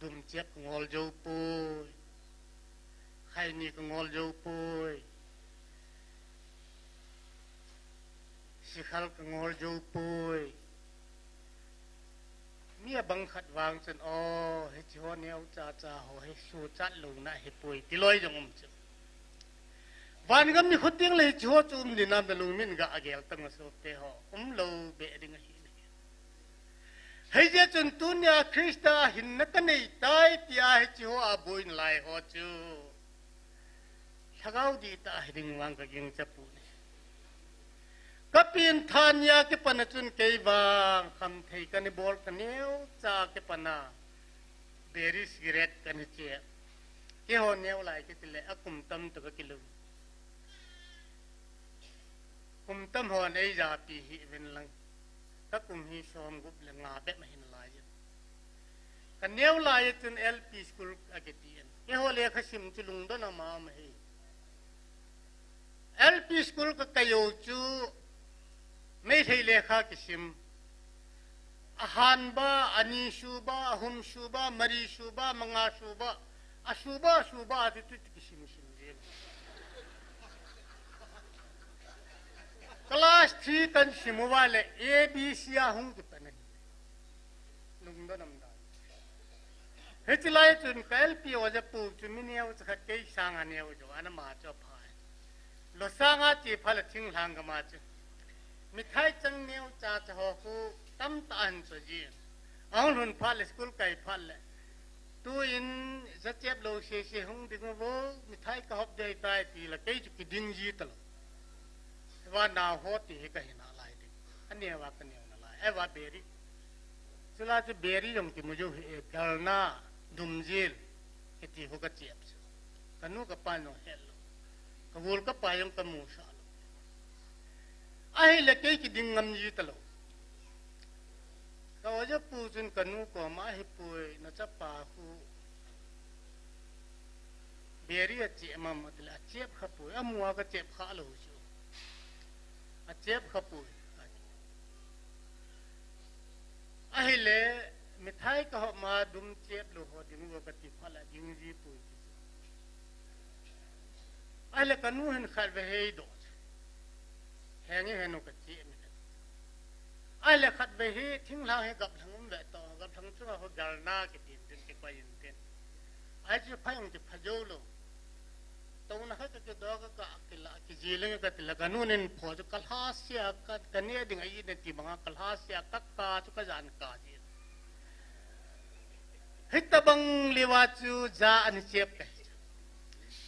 ดุมเจ็บงอลโจปุยใครนี่ก็งอลโจปุยสิขัลก็งอลโจปุยเมียบังคัดวางจนอ๋อเฮ้ยชัวเนี่ยจ่าหัวเฮ้ยสู้จัดลงนะเฮ้ยปุยติลอยจงจวันก็มีคนเตียงเลยชัวจุ่มดินน้ำตะลุงมินก็อาเกลตั้งสุดเตะหอโลเบดิงหินเฮ้ยเจ้าจนตุนยาคริสต์หินนักในตายที่อาเฮชัวอาบุญไล่หัวจูชักเอาดีตาเฮดิงวังก็ยังจะพูดก็เปลี่ยนทานยาเก็บปนจุนเกยบางคำเทกันในบอลกันเนี้ยจากเก็บปนาเบริสกิเรตกันเจี๊ยเกี่ยวเนี้ยอะไรก็ติเลยอากุมตั้มตัวก็กิลุกุมตั้มหัวในยาปีหิเวนลังถ้ากุมหิชอมกุบเลงาเบ็ดมาหินลายกันเนี้ยลายจนเอลพีสกุลอาเกตีนเกี่ยวเลยขชิมจุลุงดนามาไม่ให้เอลพีสกุลก็กยอจูไม่ใช่เลขาคิสิมอาหารบ้าอันนี้ชูบ้าหุมชูบ้ามรีชูบ้ามังอาชูบ้าอาชูบ้าที่ตุดคิสิมชิมเจมคลาสที่กันชิมว่าเลย ABC อาหุงกุปนันลุงดอนำดาเฮติไลจุนกัลปีว่าจะปูจุมินีเอาจะขัดเกยสังอันนี้เอาจ้ะอันนั้นมาจ้ะพายลสังอาจีพัลทิ้งหางกันมาจ้ะมิท้ายจังเนียวจ่าจะหอคูตั้มตาอันสุจีเอาหนุนพัลสกุลไก่พัลเลยตัวอินจะเจ็บโลเสียหงดึงว่ามิท้ายก็หอบใจตายตีละเกยจุกดิ้งจีตลอดว่าหนาวโหดตีก็เห็นอะไรดิอันนี้ว่ากันเนี่ยอะไรไอ้ว่าเบรีสุดท้ายจะเบรียงที่มุจูเกลน่าดุมจิลที่ที่หัวกระเจี๊ยบกันนู้นก็ไปโน่เฮลก็วัวก็ไปยังตะมูชาไอ้เล็กไอ้ที่ดิ้งงำจีตลอดก็ว่าจะปูจนกันนู้นก็มาให้ปุยน่าจะป่าคูเบรีเจี๊ยบมาหมดเลยเจี๊ยบขับปุยมัวก็เจี๊ยบขาลูกชูเจ็บขับปุยไอ้เล่มิท้ายก็มาดุมเจ็บลูกหัวดิ้งวัวกติพัลดิ้งจีปุยไอ้เล่กันนู้นเห็นขัดไปให้ดอดแหงเห็นนกเจี๊ยบไอ้เล่ขัดไปให้ทิ้งหลังให้กับทั้งแบบต่อกับทั้งชั่วเขากาลน่าเกิดเดินเก็บไปยินเดินไอ้จะพายองจะพายโจโลตรงนั้นเขาจะดอกก็อักละกิจิเลงก็ติละกันนู่นนี่พอจะกัลฮาเซียกันเนี่ยดิ่งไอ้เนี่ยที่บางกัลฮาเซียกักกาทุกจานกาจีฮิตบังเลวาจูจาอันเจ็บไป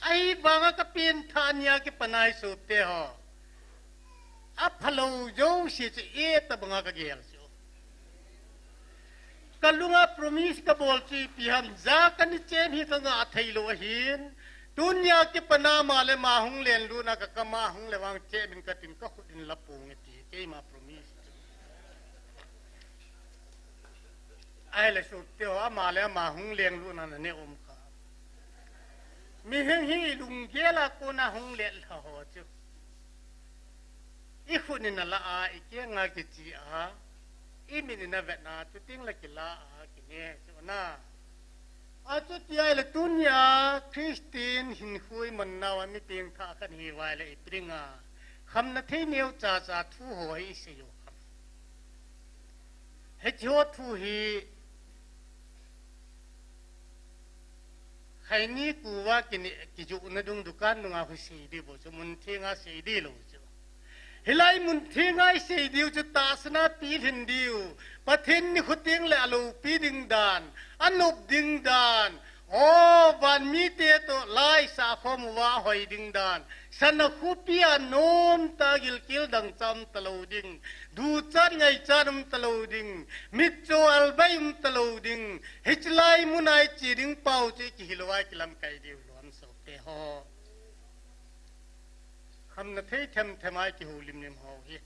ไอ้บางก็เปลี่ยนทานยาที่ปนัยสุดเตะฮะอัพฮัลโหลโยชิจะตบังก็เกี่ยวจูกัลลุงอ่ะ promise ก็บอกจีพิฮัมจากันนี่เจ็บฮิตงาไทยโลหินดุนยาที่ปนามาเลยมาหงเลียนรู้นะก็มาหงเลวางเจ็บินกัตินก็ขุดินลับปูงตีเกี่ยมาพรมิสไอ้เลยสุดเดียวมาเลยมาหงเลียนรู้นะเนี่ยอมขามีเฮงฮีลุงเกล้ากูนะหงเลียนละหัวจูอีคนนี่นั่นละอีเกี่ยงากิจีอีมินน่ะเวทนาตุติงละกิลากินเนี่ยใช่ไหมนะอาจุดใหญ่เลยตุนยาคริสเตียนหินคุยมันนาวมิเตียงท่ากันฮีไว้เลยปริงาคำนั้นที่เนียวจ่าทูหัวอิสโยคำเฮจิโอทูฮีใครนี่กูว่ากินกิจุนดุงดุกันดุงอาหุสีดีบ่จมุนเทียงอาสีดีโลจู ฮิไลมุนทิ้งไอ้สีดิวจะตาสนาปีหินดิวปะทินนี่ขุดทิ้งและอลูปีดิงดานอนุบดิงดานโอ้วันมีเตโตไล่สาพมว่าหอยดิงดานสนคุปียโนมตากิลกิลดังจำตะลูดิงดูจัดไงจัดตะลูดิงมิจโจอัลใบตะลูดิงฮิจไลมุนไอจีดิงเป่าจีกิฮิลวายกิลัมไกดิวล้วนสเปฮอคำนัทให้ทำไมกิหูลิมหอฮี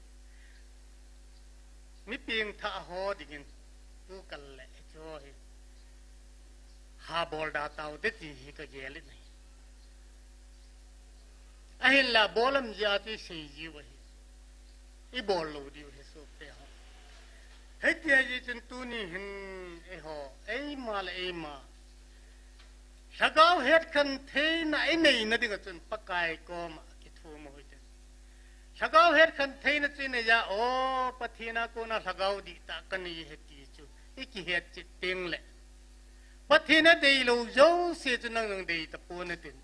มิเพียงท่าหอดิงินดูกันแหละช่วยหาบอลดาตาวเด็ดที่ก็เยลินี่ไอ้ละบอลมยาที่เสียไว้อีบอลลูดิวเฮสุเปฮอเฮ้ยที่ไอ้จนตัวนี้เห็นไอ้หอไอ้มาละไอ้มาสักเอาเฮ็ดคันเทน่ะไอ้นี่นั่นดิก็จนปากไก่ก็มาโมหิตสักเอาเฮ็ดคันเทนจีนยาโอปะทีนาโกนาสักเอาดิตากันนี่เฮ็ดที่จูอีกเฮ็ดจิตติงเลยปะทีนาเดียลูโจเสียจนังเดียตะปูนติน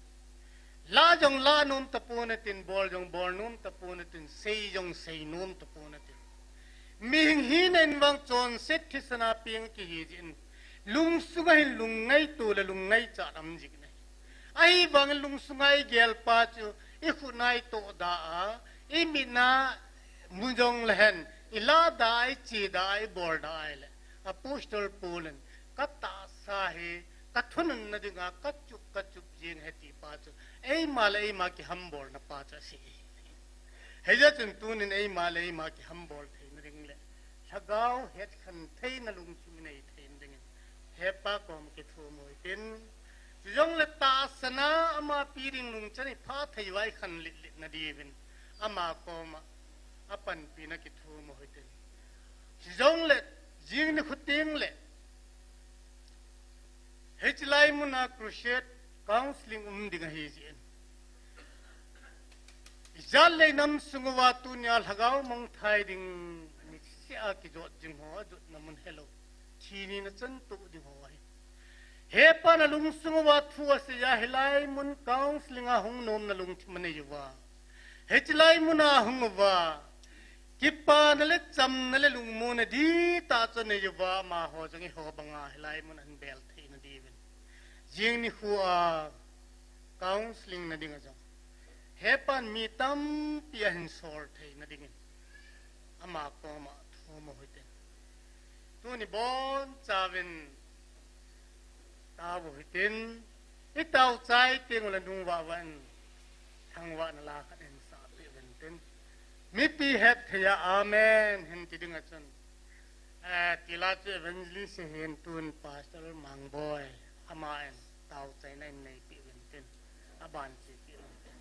ลาจงลานุมตะปูนตินบอลจงบอลนุมตะปูนตินเซยจงเซยนุมตะปูนตินมีหินเอ็นวังจนเสร็จที่สนาเปียงกี่จินลุงสุงไงลุงไงตัวละลุงไงจัดอำจิกไงไอ้บางลุงสุงไงเกลปาจูอีขุนายโตดาอีมินามุจงเลนอีลาดาอีจีดาอีบอลดาอีเลอพูสตอลปูเลนกัตตาสาเหกัตทุนนดิงากัจจุบยิงเหติปาจูไอ้มาเลยมาคิฮัมบอลนปาจูสิเฮียจนตูนินไอ้มาเลยมาคิฮัมบอลเทนริงเลชักเอาเฮ็ดขันเทนลุงชูในเทนริงเฮปากอมกิทูมวยเป็นจงเลตาสนาอามาปีริงลุงจะนี่พาทไว้ขันลินาดีวินอามาโกมาอาปันปีนักกิทูมหิตินจงเลจิงนี่ขุติงเลเฮจไลมุนาครูเชตคาวน์สลิงดิงเฮจินจัลเลยนำสุงวาตุนยาลฮกาวมงไทยดิงนิสยากิจวัตจิงหัวจุดนำมันเฮโลชีนีนัจันตุดิงหัวเฮปานะลุงสุงวาทัวเสียเฮไลมุนคาวน์สลิงอาหงนมนะลุงมันเยวาเฮจไลมุนาหงวากิปานะเลจำนะเลลุงมูนะดีตาจนเยวามาหัวจังหัวบังอาเฮไลมุนันเบลทีนะดีเป็นยิงนี่หัวคาวน์สลิงนะดิงจังเฮปันมีตั้มเปียหินสอลทีนะดิงอามาโกมาทัวโมหิตตัวนี้บอนจาวินตาบุหิตินอีตาวใจเตียงวันดุงว่าวันทางวันลาคันเอ็นสาปีวันตินมีปีเฮ็ดเทียอาเมนเห็นที่ดึงจันทีลาเจวันลิเสเห็นตุนพาสเตอร์มังบอยอามาเอ็นตาวใจในปีวันตินอาบานจีปีวันติน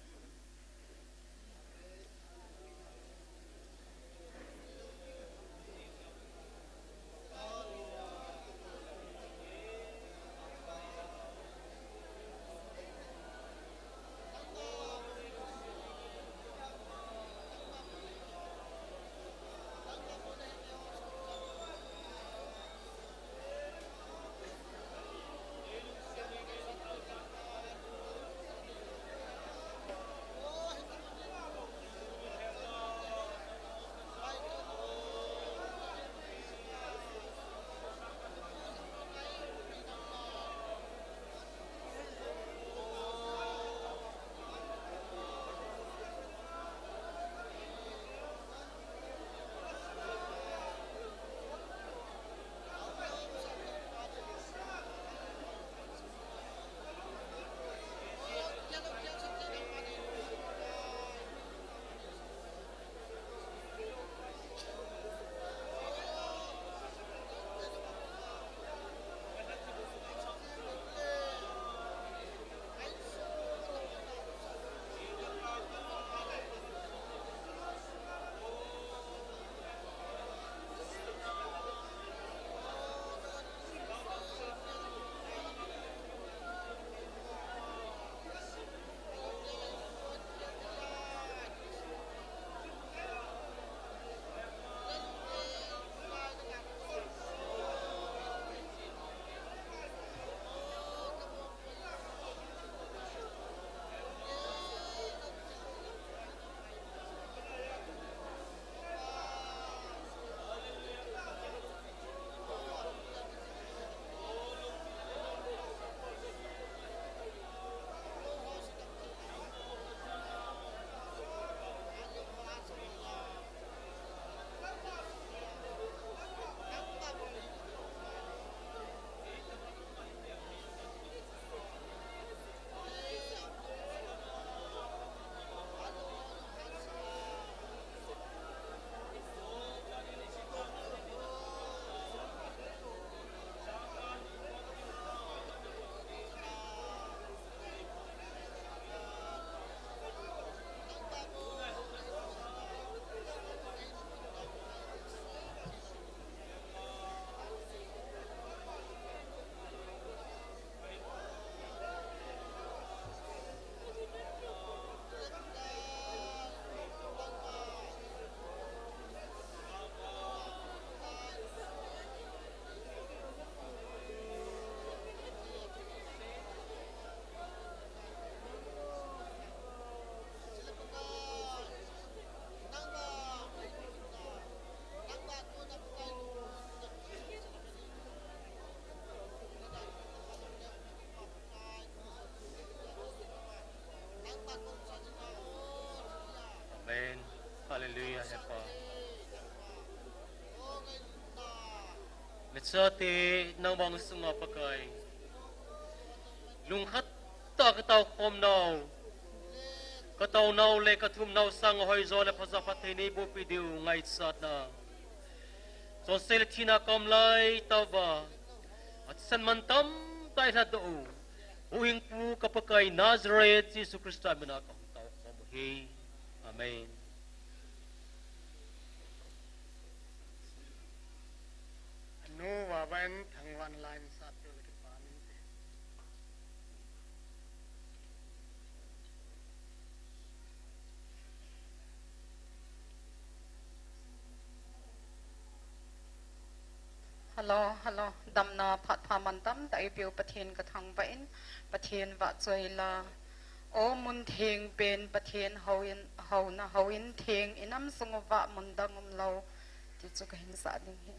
sa te nang bang sunga pakai lung khat ta ka tau khom nau ka tau nau le ka thum nau sang hoi zo le phaza phathei nei bo pi diu ngai sat na so sel thina kom lai tawa at san man tam tai tha do uing pu ka pakai Nazareth Jesus Christ mina ka tau khom hi amen. No waban thangwan line sat tu ke panin te hello damna phat phamantam dai piu pathian ka thang ba in pathian wa choila o mun theng pen pathian hoin theng inam sungwa mundangum lo ti chu ka hin sa ding hi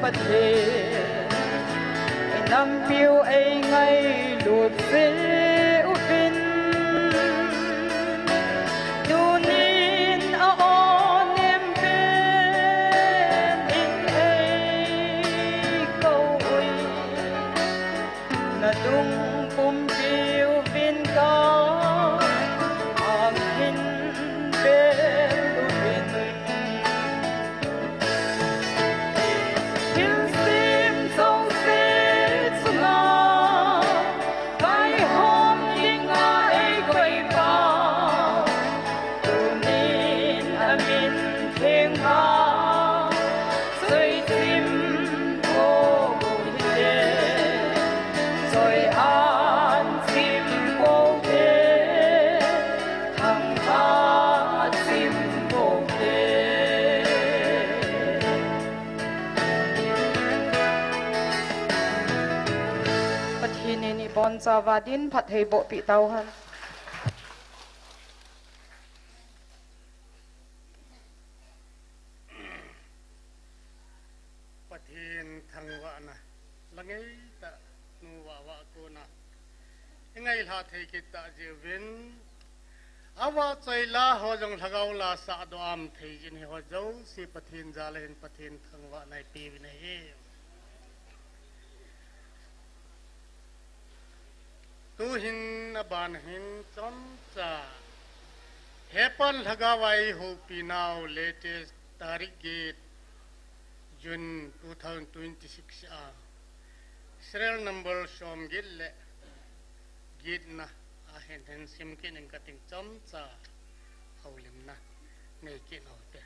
bất thiện năm phiêu ấy ngay lụt dịu vinh tu nín ôn em bên in ấy câu ơi là đúng cùng phiêu vinh có hàng hình bên u vinh hill sim sông xít xuống ngõ vai hôm những ai quay vào tu nín amin thiên hạ rơi tim cô bụi đê rồi an tim cô đê thằng ta tim cô đêปัทนีนิบอนจาวาดินผัดให้โบปีเตาฮัน ประเทศทางวะนะละไงตะนูวะกูนะยังไงลาเทกิตาเจวินอาวาใจลาหัวจงทะเกาลาสะดอมเทจินหัวเจ้าสิประเทศจาเลนประเทศทางวะในปีวินัยตูหินนบานหินจอมจ่าเฮปันทะกาไวหูปีนาวเลเทสตาริกเกตJune 2026 serial number shom gille gidna ahen hen simkin in kating chamcha haulimna nekin hote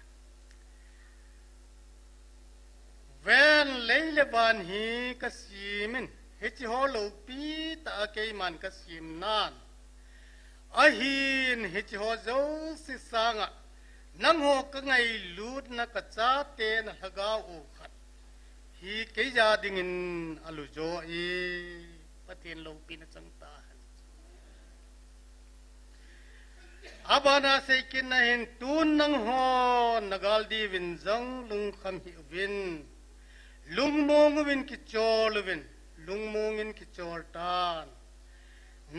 ven leile ban hi kasimin hichi holo pi ta ke man kasim nan ahin hichi ho zo si sanga nang ho ka ngai lut na ka cha te na haga u khat hi ke ja dingin alu jo i patin lo pin chang ta abana se kin na hin tun nang ho nagal di win jang lung kham hi win lung mong win ki chol win lung mong in ki chol tan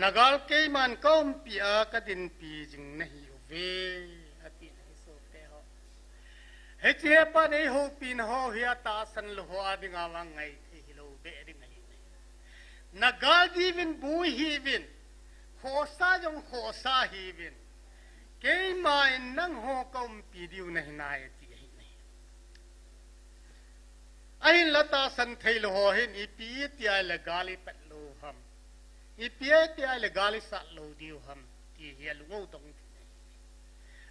nagal ke man kaum pi a ka din pi jing na hi veเจียปันไอหูปีนหอเฮียตาสันลหัวดิ่งอาวังไงที่ฮิโลเบดิ่งไงนักการดีวินบุยฮีวินโคซาจงโคซาฮีวินเกยมาอินนังหอกอมปีดิวในนายที่ไอ้ไอ้ละตาสันเทลหัวเห็นอีปีที่ไอ้ละกาลิเป็ดโลหัมอีปีที่ไอ้ละกาลิสัตโลดิวหัมที่เฮียลุงตรง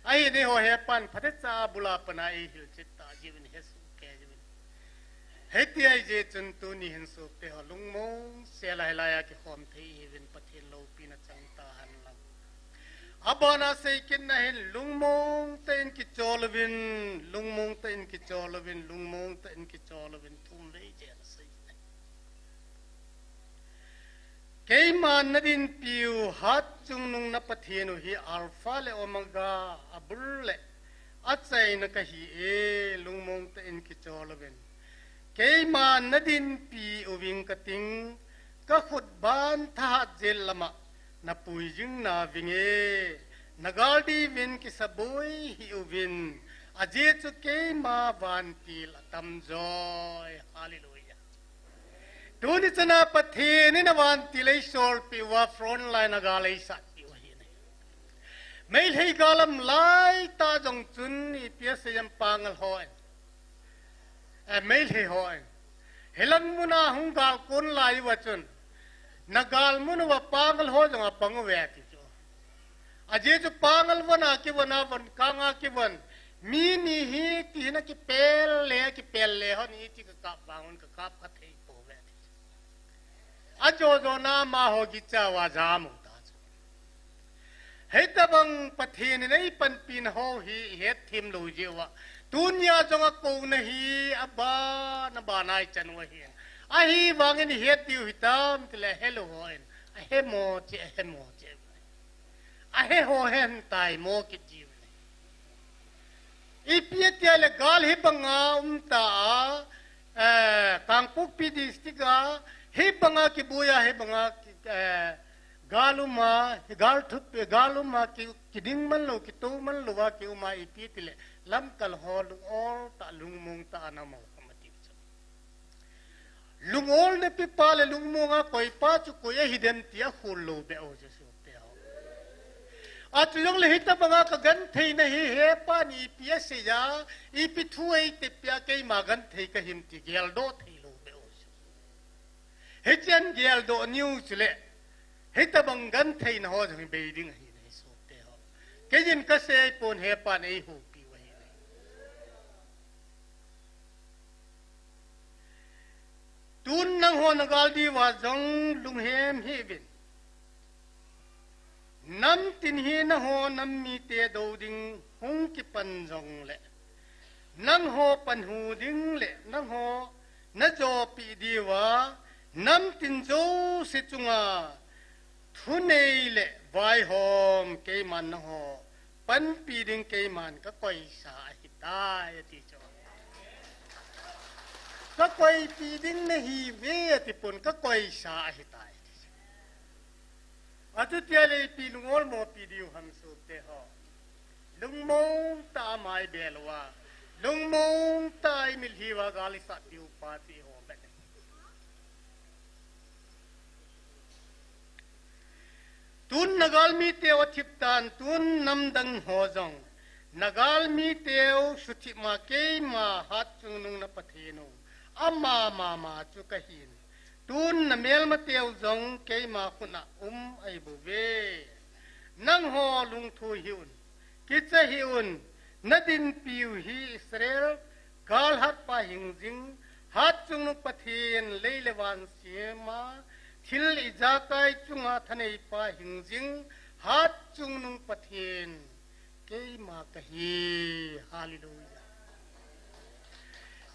ไอ้เนี่ยหัวเฮปันพัฒนาบุลาปนาไอหิลจิตตาจีวินเฮสุแกจีวินเฮตีไอเจจนตัวนี้เห็นสุเตหลุงมงเสียลายลายกิหอมที่เฮวินประเทศโลปีนัจังตาหันลังอับานาเซกินนะเห็นลุงมงเต้นกิจอลวินลุงมงเต้นกิจอลวินลุงมงเต้นกิจอลวินทุ่มเวเจลสิเกยมันนดินปิวฮัดจุงนุงนับประเทศนุฮีอัลฟาเลโอมังกาอับุลเลอัจใจนักฮีเอลุงมงเต้นกิจอลวินเกยมันนดินปีอวิงกติงก็ขุดบ้านทหารเจลละมะนับปุยจึงนาวิงเอนักาลดีวินกิสบุยฮิอวินอาเจจุเกยมาวันปีละตัมจอยฮาเลลูยาดูนี่จะนับประเทศนี่นวันที่เลยโซลปีว่าฟรอนไลน์นักาเลยสัตย์วะฮีนี่ไม่ให้กาลมไล่ตาจงจุนนี่เปียสยัมปังลหอยไม่ให้หอยเฮลันมุนาหุงกาลคนไล่วะจุนนักาลมุนว่าปังลหอยจงอาปังเวกิจอาเจจุปังลวันอาคิวันอาวันกังอาคิวันมีนี่ฮีที่นักกิเปลเล่กิเปลเล่ฮะนี่ที่กับบังกับกับขัดให้โปเวติอาโจโจนามาโหกิจาวาจามุตาจเฮตบังประเทศนี้ปันปีนโหฮีเฮตทีมลูจิวะตุนยาจงอากูนฮีอับบานบานายจันวะฮีอาฮีวังนี่เฮตดิวฮิตามติเลเฮโลโฮเอ็นอาเฮโมเจเฮโมเจอาเฮโฮเฮนตายโมกิจิวอีเปียเตียเลกาลฮิบังอาตา puk pi distrika he banga ki buya he banga ki galuma gal thup galuma ki ding man lo ki to man lo wa ki uma ipi tile lam kal hol all ta lungmung ta anamo kamati lungol ne pi pale lungmunga koi pa chu ko ye hidden tia khul lo be o je so te ho at lung le hita banga ka gan thei na hi he pa ni pi se ya ipi thuai te pya ke ma gan thei ka him ti gel do thei lo be o he chen gel do new chule hita bang gan thei na ho jang be ding hi ne so te ho ke jin ka se pon he pa nei hu pi wa hi tun nang ho na gal di wa jong lung hem hi bin nam tin hi na ho nam mi te do ding hung ki pan jong le nang ho pan hu ding le nang ho na jo pi di wa nam tin jo se chunga thu nei le vai hom ke man na ho pan pi ding ke man ka koi sa hi ta ti cho ka koi pi ding na hi ve ti pon ka koi sa hi ta atu tia le pi lungol mo pi diu ham su te ho lungmong ta mai belwa lungmong tai mil hi wa gali sa diu pa ti ho be tun nagal mi te wa thip tan tun nam dang ho jong nagal mi te suthi ma ke ma hat chung nung na pathenu amma ma chu ka hin tun na mel ma teu zong ke ma khuna ai bu ve nang ho lung thu hiun ki cha hiun nadin piu hi israel gal hat pa hing jing hat chung nu pathin leilewan siema thil ija kai chunga thanei pa hing jing hat chung nu pathin ke ma ka hi hallelujah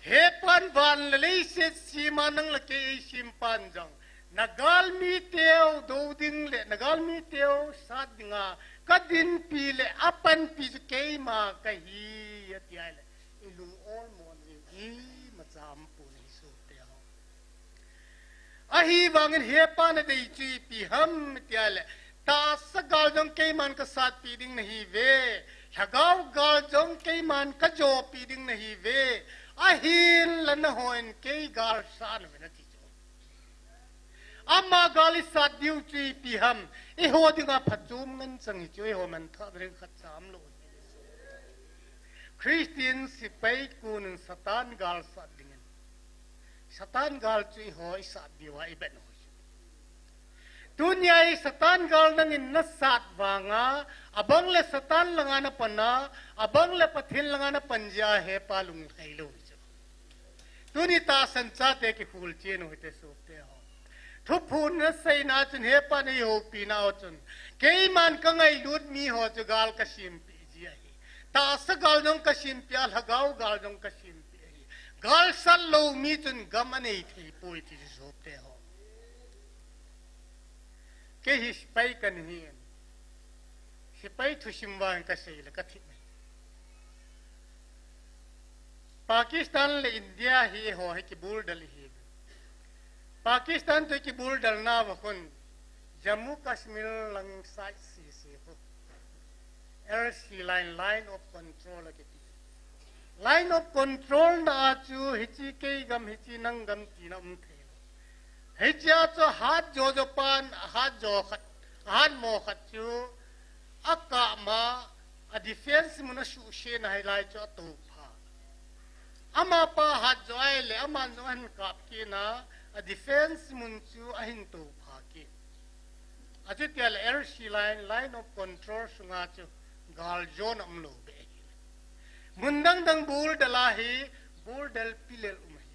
he pan van le se sima nang la ke sim pan jang nagal mi teo do ding le nagal mi teo sat dinga kadin pi le apan pi ke ma ka hi atia le ilu all mon hi ma cham pu ni su teo ahi wangin he pan de chi pi ham tia le ta sagal jang ke man ka sat pi ding nahi ve hagaw gal jang ke man ka jo pi ding nahi ve ahin lan hoin ke gal san na ti jo amma gali sat diu chi pi ham e ho dinga phachum ngan chang hi chu ho man tha re khat cham lo christian si pai kun satan gal sat ding satan gal chi ho sat diwa i ben ho dunia satan gal nang in na sat wanga abang le satan langa na pana abang le pathil langa na panja he palung thailo tuni ta sancha te ki phul chen hoite sukte ho thu phun na sei na chun he pa nei ho pi na chun ke man ka ngai lut mi ho chu gal ka sim pi ji hi ta sa gal jong ka sim pya lagaw gal jong ka sim pi hi gal sal lo mi chun gam anei thi poi ti sukte ho ke hi spai kan hi spai thu sim wa ka sei la ka thi Pakistan ले इंडिया ही हो है कि बुल डल ही पाकिस्तान तो कि बुल डलना वखन जम्मू Kashmir lung side सी हो LC line of control के लाइन ऑफ कंट्रोल ना चु हिची के गम हिची नंग गम ती नम थे हिचा तो हाथ जो पान हाथ जो खत हाथ मो खत चु अका मा अ डिफेंस मुनसु शे ना हिलाई चो तो ama pa hat joy le ama noan kap ki na a defense munchu ahin to pha ki ajitel LC line of control sunga chu gal zone amlo be mundang dang bul dalahi bul dal pilel umai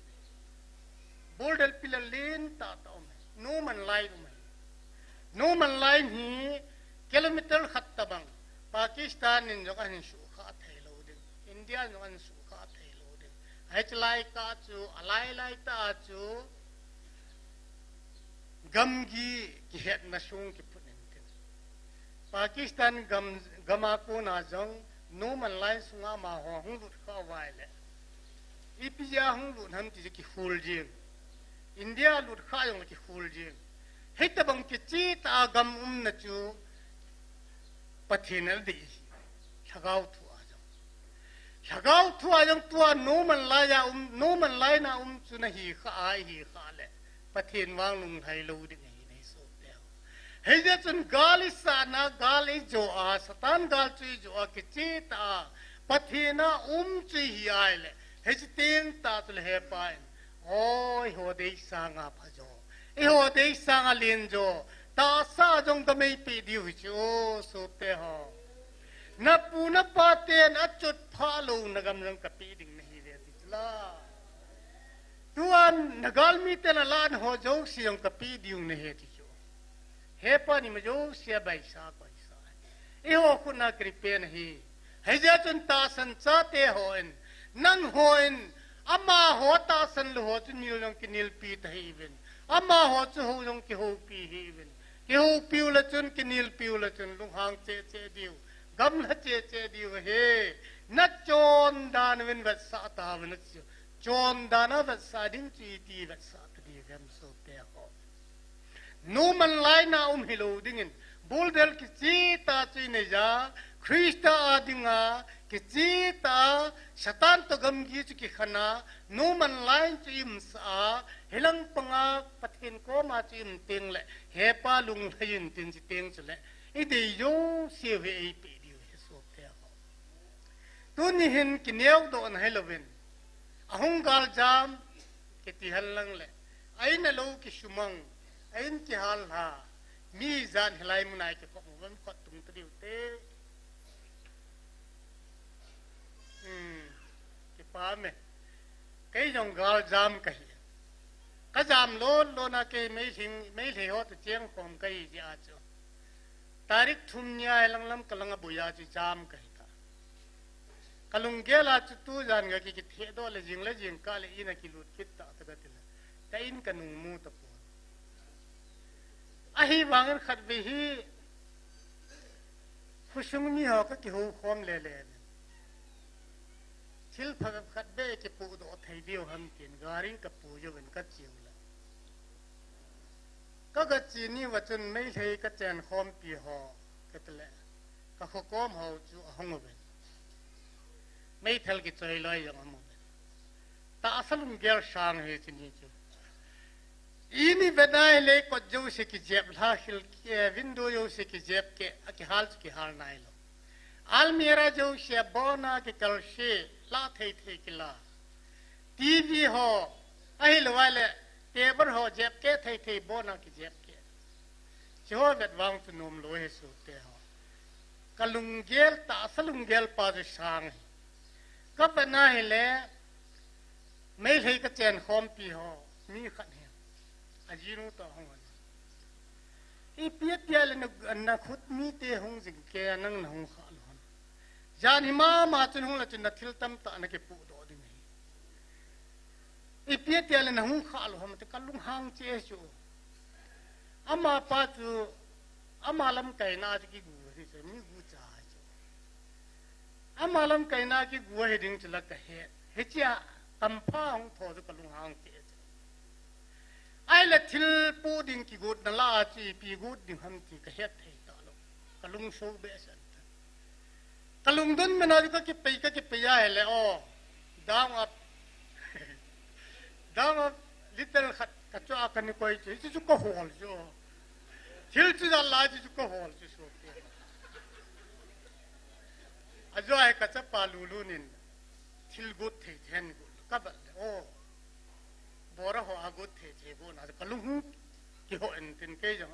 bul dal pilel lin ta ta umai no man line hi kilometer khat tabang pakistan in jokan su kha thailo din india jokan su kha hech lai ka chu alai ta chu gamgi ki het na sung ki punin tin pakistan gama ko na jong no man lai sunga ma ho hung lut kha wai le ipia hung lut ham ti ki ful jing อินเดียลุดข้ายงที่ฟูลจิงให้ตะบังกิจีตากำนะจูปะเทนลดีชะกาวทัวจังชะกาวทัวจังตัวโนมันลายโนมันลายนะจุนะฮีข้าฮีข้าแหละปะเทนวางลงไทยลูดิ่งในโซเดียวเฮ้ยจะจนกาลิสานะกาลิโจอาสตันกาลจุยโจอากิจีตาปะเทนะจุยฮีไอแหละเฮ้ยจะเตียงตาตุลเฮปายโอ้ยหัวเด็กสางอาพจงไอหัวเด็กสางอาเลียนโจตาซาจงก็ไม่ปีดิวจูโซเตฮอนับปูนับปาเตนอัจจุดพาลูนักำลังกับปีดิ่งนี่เรียติลาตัวนักลมีเตนลานหัวโจกเสียงกับปีดิวนี่เฮติจูเฮปานิมโจกเสียใบสาใบสาไอหัวคุณนักริเปนฮีเฮจะจนตาสันซาเตหอนนั่งหอนอามาหัวตาสันลูหัวจุนิลยงกินิลปีตฮีเวนอามาหัวจุหัวยงกิหัวปีฮีเวนกิหัวปิวละจุนกินิลปิวละจุนลุงหางเจเจดิวกำละเจเจดิวเฮนัดโจนดานวินวัดสาตาวินจิโจนดานาวัดสาดิงจีตีวัดสาตดีเวมโซเตหอนูมันไลนาฮิโลดิงินบูลเดลกิจีตาจีเนจาคริสตาอาดิงากิจีตาชะตันตกมกีจุกิขณะนูมันไลน์จิมสาเฮลังปังอาปะเทนโกมาจิมติงเละเฮปาลุงทยินตินจิติงจุเละอีเดียงเสียเวไอปีดิวเฮโซเตหอตัวนี้เห็นกินเยวโดนเฮโลวินอาหงกาลจามกิติฮัลลังเละไอ้นั่นโลกิชุมังไอ้นั่นกิฮัลฮามีจานเฮลัยมุนัยกิก็มันก็ตุงตริวเตकि पा में कई जों गाल जाम कही का जाम लो ना केไม่เทहो तो चेंग खोम कई जी आजो तारीख थुमनिया लंगलम कलंग बुया जी जाम कही का कलुंग गेला चुतु जान गा कि थे दो ले जिंग का ले इन की लूट किता तगतिल त इन कनु मु तपो अही वांगन खत बेही खुशुंगनी हो का कि हो खोम लेทิลพักขัดเบ้จะปูดอไทยเดียวทำกินการิงกับปูจะเป็นกัดจิวละก็กัดจีนี่ว่าจนไม่เทกัดแจนคอมปีหอกัดแหละก็เขาก้มเขาจูห้องเป็นไม่เทลกิจใจลอยอย่างนั้นเป็นแต่อาศัยลุงเกลช่างเหตุนี้จูอีนี่เป็นได้เลยก็จูสิกิเจ็บท่าหิลวินโดว์จูสิกิเจ็บเกะกิฮัลสกิฮัลนายlo al mera jo se bona ke kalse la thei kila tv ho ai lwale table ho jep ke thei bona ki jep ke jo vet wang tu nom lo he su te ho kalungel ta salungel pa de sang ka bana he le mai thei ka chen khom pi ho mi khan he ajinu to hong i piet ya le na khut mi te hong jing ke nang na hong khaจานหิมามาจนหงละจนนัดทิลตั้มตานักเก็บปูดอดิมีอีเปียเตียเลยนะหงข้าลุหมันจะกัลลุงหางเจจูอามาป้าจูอามาลำไก่นาจะกี่กูที่จะมีกูจ่าจูอามาลำไก่นากี่กูให้ดึงจะละกะเฮจ้าตั้มผ้าหงทอจะกัลลุงหางเจจูไอ้ละทิลปูดึงกี่กูนั่นละจีปีกูดึงหันจีกะเฮไทยตาลุกัลลุงโชว์เบสันกลุงดุนมันอะไรก็เก็บไปยาเหล่อดาวอับลิตเติ้ลขัดกระจกกันนี่ก็ยิ่งจุกก็หัวเลยจ้ะทิลจุดอะไรจุกก็หัวเลยจ้ะอาจจะไอ้กระจับปลาลูนินทิลกุดเทียนกุดกับโอ้บอระหัวกุดเทียบุนะกลุงกี่หัวอินทินเกยจัง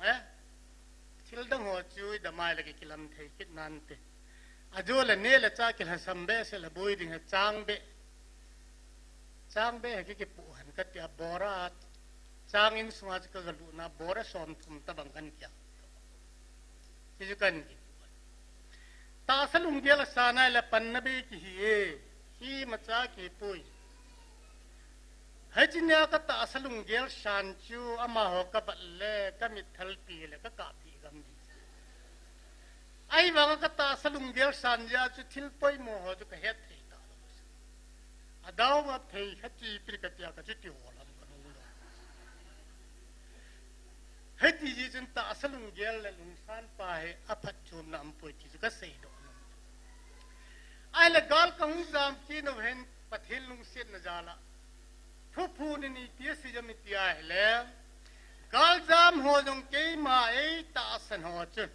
ทิลดังหัวจุยดำไม้เลยกิลำเทียกิดนันเตอาจูเล่เนลจ้ากิลฮัมเบสละบุยดิ่งจางเบให้กิปูหันกัดยาบอระจางอินสมาจิกกลูน่าบอระสอนทุมตะบังกันกี้ที่จุกันกี้ตาสลุงเดียลสานาละปันนบีกี้ฮีมาจ้ากี้ปุยให้จินยากตาสลุงเดียลชันจูอามาหกบัลเล่ก็มิทัลปีเล่ก็กาบีกัมดีไอ้บางก็ตาสลุงเดียวสัญญาจุดทิลปอยโมโหจุดก็เฮ็ดที่ตาอดาวมาเทยขจีปริกติยาก็จุดที่หัวลำกันนู้น สลุงเกลและลุงซานป่าเหอภัดจูมนำป่วยที่จะก็เสียดอกไอ้ละกาลกังจามคีนเห็นประเทศลุงเสียนจาละทุกผู้นี่เพียสิจะมิตรายแล้วกาลจามหัวจงเกยมาตาสันหัวจุน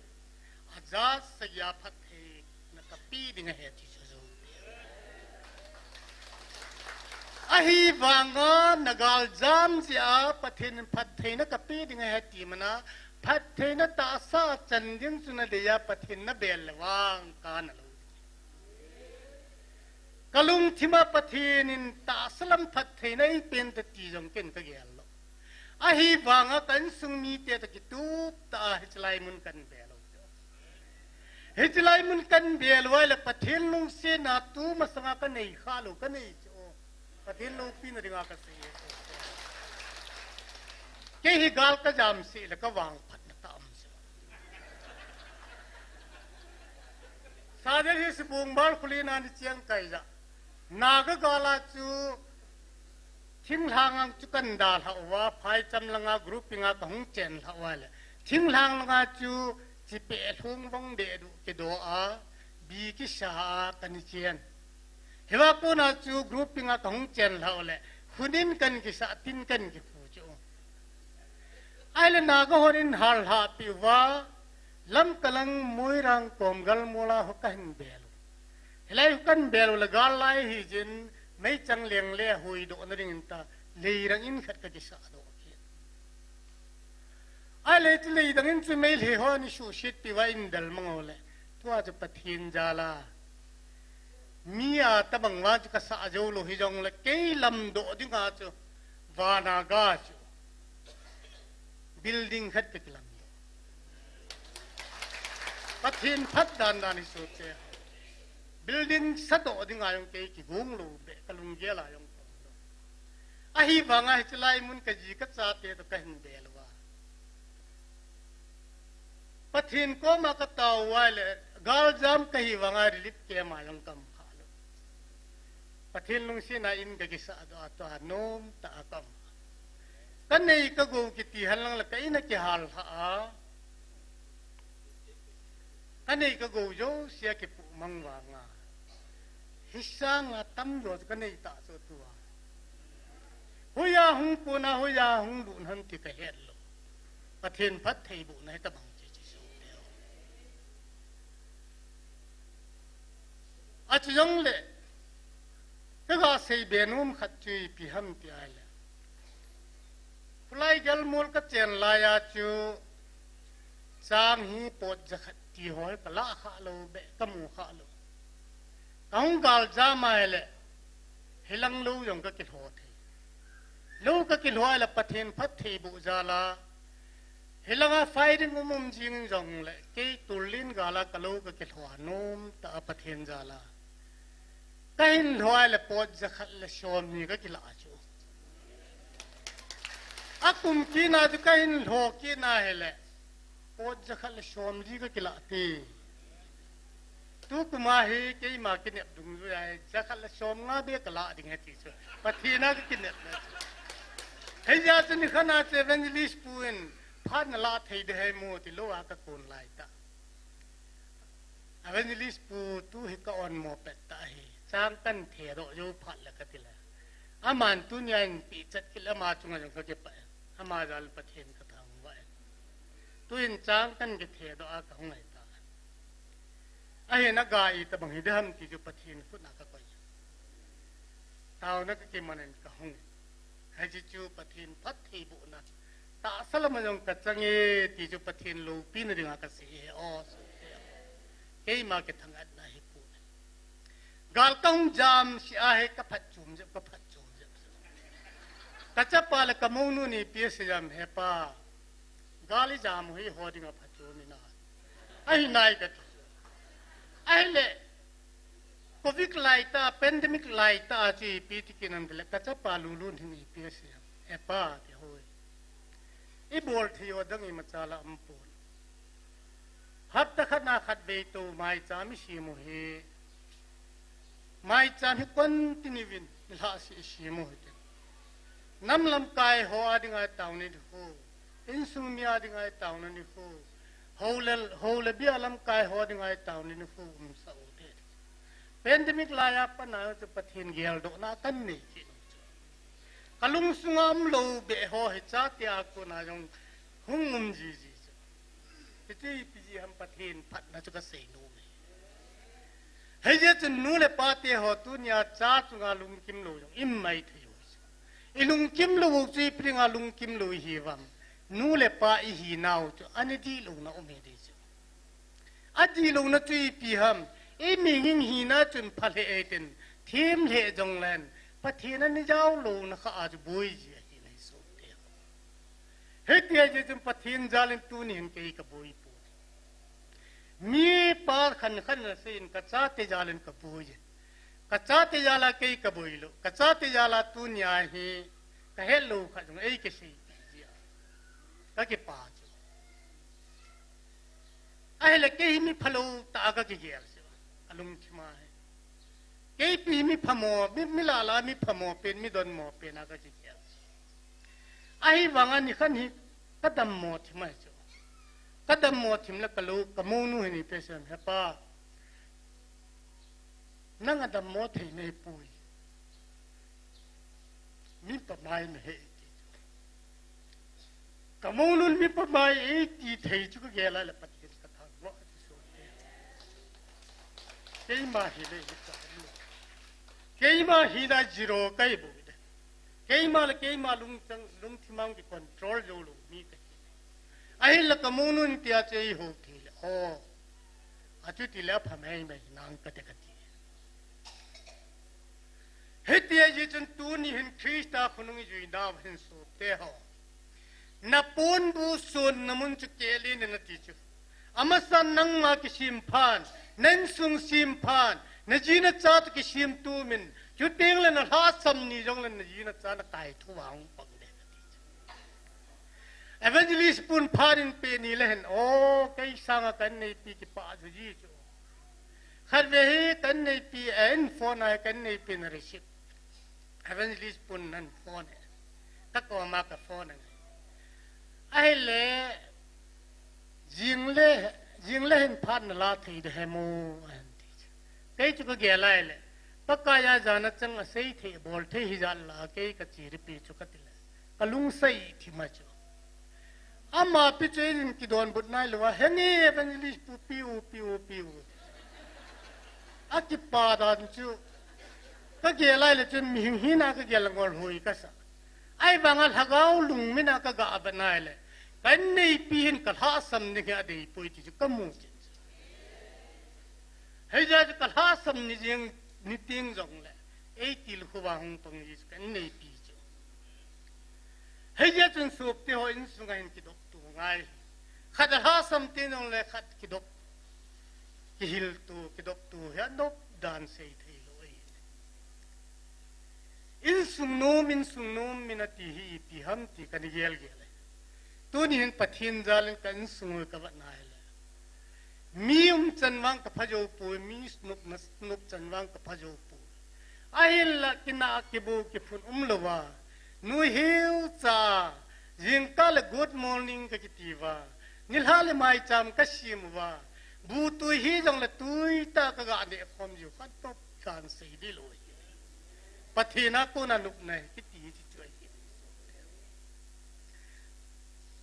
อาจารย์สยามพัดเทนักปีดิ่งเหตุที่จะahi vanga nagal jam sia pathin pathin na kapi ding he ti mana pathin na ta sa chanding suna de ya pathin na bel wang kan lo kalung thima pathin in ta salam pathin nei pen ta ti jong ken ka gel lo ahi vanga kan sung mi te ta ki tu ta hichlai mun kan bel hichlai mun kan bel wa la pathin lung se na tu masanga ka nei kha lo ka neiประเทศโลกพี่นริงากษีเกี่ยกาลก็จำสิแล้วก็วางพัดนักตามสิสาเดียที่สบุงบาลคุลีนันเชียงไก่จ้ะนากกาลาจูทิ้งทางจุกันดาลหัวภายจำลังกรุ๊ปปิงาของเจนหัวเลยทิ้งทางลังจูจิเปะทุ่งบงเดดูกิโดอาบีกิชากันเชียนเฮว่ากูน่าจูกรุ๊ปปิ้งของเจนเราเลยหุ่นินกันกิสาตินกันกิฟูจูไอ้เล่นนาก็หุ่นินฮัลฮาปิวาลำกำลังมวยรังกอมกัลมูลาหุกันเบลเฮลัยหุกันเบลละกาลไลฮิจินไม่จังเลียงเลี้ยหุยโดนริงตาเลียรังอินขัดกันกิสาโดกิไอ้เล่นเลยดังอินจะไม่เลี้ยหัวนิชูชิตปิวาอินดัลมังโอเลยตัวจะปะทินจาลามีอาตบังว่าจะกษาโจโลหิจงเลยเกยลำโดดิงาจูวานากาจูบิลดิ้งขัดกิลำโดปัทินพัดดานดานิสุเตบิลดิ้งสะโดดิงายงเกยกิกุงลูเบกลุงเกลายงอาฮีวางาฮิจไลมุนกจีกัจจาเตตกันเบลวาปัทินก็มากตาวไว้เลยกาลจามกฮีวางาริลิปเกมายงกำประเทศลุงสินาอินกกิสาดตัวโนมตากัมกันในกกูกิติฮันลังละกันนักฮัลฮากันในกกูโยเสียกิปุมังวางาฮิสังาตั้มโยกันในตาสุตัวหุยาหุงปูนาหุยาหุงบุญหันติกะเฮลโลประเทศพัดไทยบุญให้ตะบังจิจิสุเดียวอาจจะยังเล่ก็ก็เสียเบนุมขัดจุยพิหัมติไอเลยพลายกัลมูลก็เจนลายจูจางฮีปวดจะขัดตีหอยก็ละขาโลเบะก็มูขาโลกังกาลจามาเลยเฮลังลูยงก็กิดหัวทีลูก็กิดหัวเลยประเทศพัดทีบุจาลาเฮลังไฟดิ้งมุมจิงจงเลยกี่ตุลินกาลากลูก็กิดหัวนุ่มตาประเทศจาลากันหัวเลยปวดจะขัดเลยชมนี่ก็กิลาจูอากุมกินาจุกันหัวกินาเฮเลยปวดจะขัดเลยชมนี่ก็กิลาตีทุกมาเฮกี่มากินเน็บดุงด้วยจะขัดเลยชมง่าเบี้ยกลาดิ่งเหตุสุดปะทีน่าก็กินเน็บเลยเฮียจะนี่ขนาดเซเว่นลิสปูนพันลาเทเดให้มูติโลอากาคนไล่ตาเวนลิสปูตู้เฮก็อ่อนโมเป็ดตาเฮจางกันเทโรยูพัดละก็ติละอามันตุนยันปีจัดกิลมาจุงยังก็เก็บไปอามาจัลประเทศก็ทำไว้ตุนจางกันก็เทโรอากาของไงตาไอ้นักกายตะบังฮิดฮัมที่จุประเทศฟุตนักก็ยังตาวนักกิมันก็ห้องให้จูประเทศพัดที่บุญนะตาสลัมยังกัจจังเอที่จุประเทศลูปีนเรื่องกษตรอ๋อเฮ้ยมาเก็ตทางอันไหนพูดกาลต้องจามสิอาเหกับพัดจุ่มจะกับพัดจุ่มจะกัจจปาลกมูนูนี่เปียสยามเฮป้ากาลิจามหุยหัวดิ่งพัดจุ่มนี่นะไอ้นายกัไอ้เล่โควิดไล่ตาแพนเดมิกไล่ตาจีปีที่กินนั่นเลยกัจจปาลูลูนี่เปียสยามเฮป้าที่หัวอีบอลที่ว่าดังอีมาจาละอัมพูนฮัตตะขัดนาขัดเบตูไม่จามิชิมุเฮไม่จามิคนที่นิวินลาสิชิมุเฮน้ำลำกายหัวดิ่งไอตาวนี่ดูเอ อินสุมีอาดิงไอตาวนันนิฟูฮาวเลบีอาลัมกายฮอดิงไอตาวนันนิฟูสาอุเดเป็นที่มิกลายาปนาจะปะเทียนเกลโดนากันนี่กลุงสุงามโลเบฮอเหจ้าที่อากูนาจงหุ่งมุมจีที่ปีจีฮัมปะเทียนพัดนาจุกเสนูเฮ้ยจะนูเลปาเตหอตุนยาจ้าจุงาลุงกิมโลจงอิมไม่ทยูอิลุงกิมโลวุจีปริงาลุงกิมโลฮีวัมนูเลปาอีฮีนาวจุอันนี้ดีลุงนะอุเมดิจุอันดีลุงนะจุยปีฮัมเอ็มิหิงฮีนาจุนพัลเอตินทีมเลจงแลนปะเทียนนั้นเจ้าลุงนะข้าอาจบุยจีฮีในสุดเดียวเฮ้ยที่จะจุนปะเทียนจาลินตุนีเห็นเกย์กับบุยปูมีปาขันนะสินกัจจาติจาลินกับบุยกัจจาติจาลาเกย์กับบุยลุกัจจาติจาลาตุนีอาฮีก็เฮลูขัดจงเอ้ยก็สิก็เก็บปาจูไอ้เล็กเกย์มีพลูตาก็เกี่ยวสิวะอารมณ์ที่มาเกย์ปีมีพมอมีลาลามีพมอเป็นมีดอนมอเป็นอะไรก็เกี่ยวไอ้บางอันนี่ขันนี้ก็ดำมอที่มาจูก็ดำมอที่มันก็ลูกก็มูนูเห็นนี่เป็นสิ่งเหตุป้านั่งดำมอที่ในปุยมีประมาณเหตุกมูนุนมีประมาณที่เทจุกเกล้าละปฏิสัทธาว่าที่สุดเกี่ยมาฮิเลฮิตาเกี่ยมาฮิดาจิโร่ใครบุญเดเกี่ยมาลุงที่มังที่คอนโทรลโจลุมีแต่ไอ้ละกมูนุนที่อาจจะอีหูทีละโอ้อาจุติแล้วพม่ไม่นางกติกาทีเฮติอาจิจนตูนี่เห็นคริสต์อาคนนี้จุยดาวเห็นสุดเตหะนับปูนบูสุนนมุนจุเกลีนนติจูอามาสันนังมาคิชิมพานนันสุงชิมพานนจีนจัดคิชิมตูมินจุดเองเลยนะฮาสัมนิจงเลยนจีนจัดกายทุวังปังเดกติจูเอเวนเจลิสปูนพานินเปนีเลนโอ้ใครสังกันในปีกิปาจุจีจูขัดเวฮีกันในปีเอ็นโฟนายกันในปีนริชิตเอเวนเจลิสปูนนั่นโฟนตักก็มากับโฟนไอ้เล่ยิงเล่เห็นพันลาทีเดเฮมูอันที่เกย์จุกเกล้าเลยปากกายาจานัจังเสียทีบอลทีฮิจัลลาเกย์กจีริปีจุกติเลยกลุงเสียที่มาจูอามาพิจารณาที่โดนบุตรนายลัวเฮนี่เอเวนเจลิสต์ปิวอากิปาดันจูก็เกล้าเลยจนมีหินาก็เกล้างอลหุยก็สักไอ้บางอันหักเอาลุงไม่น่าก็กาบนายเลยกันในปีนกระทาสำนึกอะไรปุยที่จะกมูจิตเฮ้ยจะกระทาสำนึกยังนิติงจงเลยไอ้ที่ลูกว่าหงตรงนี้กันในปีจูเฮ้ยจะจนสูบที่หัวอินสุงายกิดตัวง่ายขัดทาสำที่น้องเลยขัดกิดกิฮิลตัวกิดตัวเฮ้ยนบดานเสียทีอินสุงโนมินาทีฮีปีฮัมตีกันเกลตัวนี้เห็นปะเทียนจาลินกันสุงกับนายเลยมีจันวังกับพระโจปูมีสนุกจันวังกับพระโจปูไอ้ละกินาเก็บูเก็บฝุ่นลวานูเฮียวจ้ายิงกัลกูดมอร์นิ่งกับกิตีวานิลฮาเลไม่จำกัชิมวาบูตุฮีจังละตุยตากะกาเดคอมอยู่ขัดตบการเสียดีเลยปะเทนักกูนันุกในกิตีที่ช่วย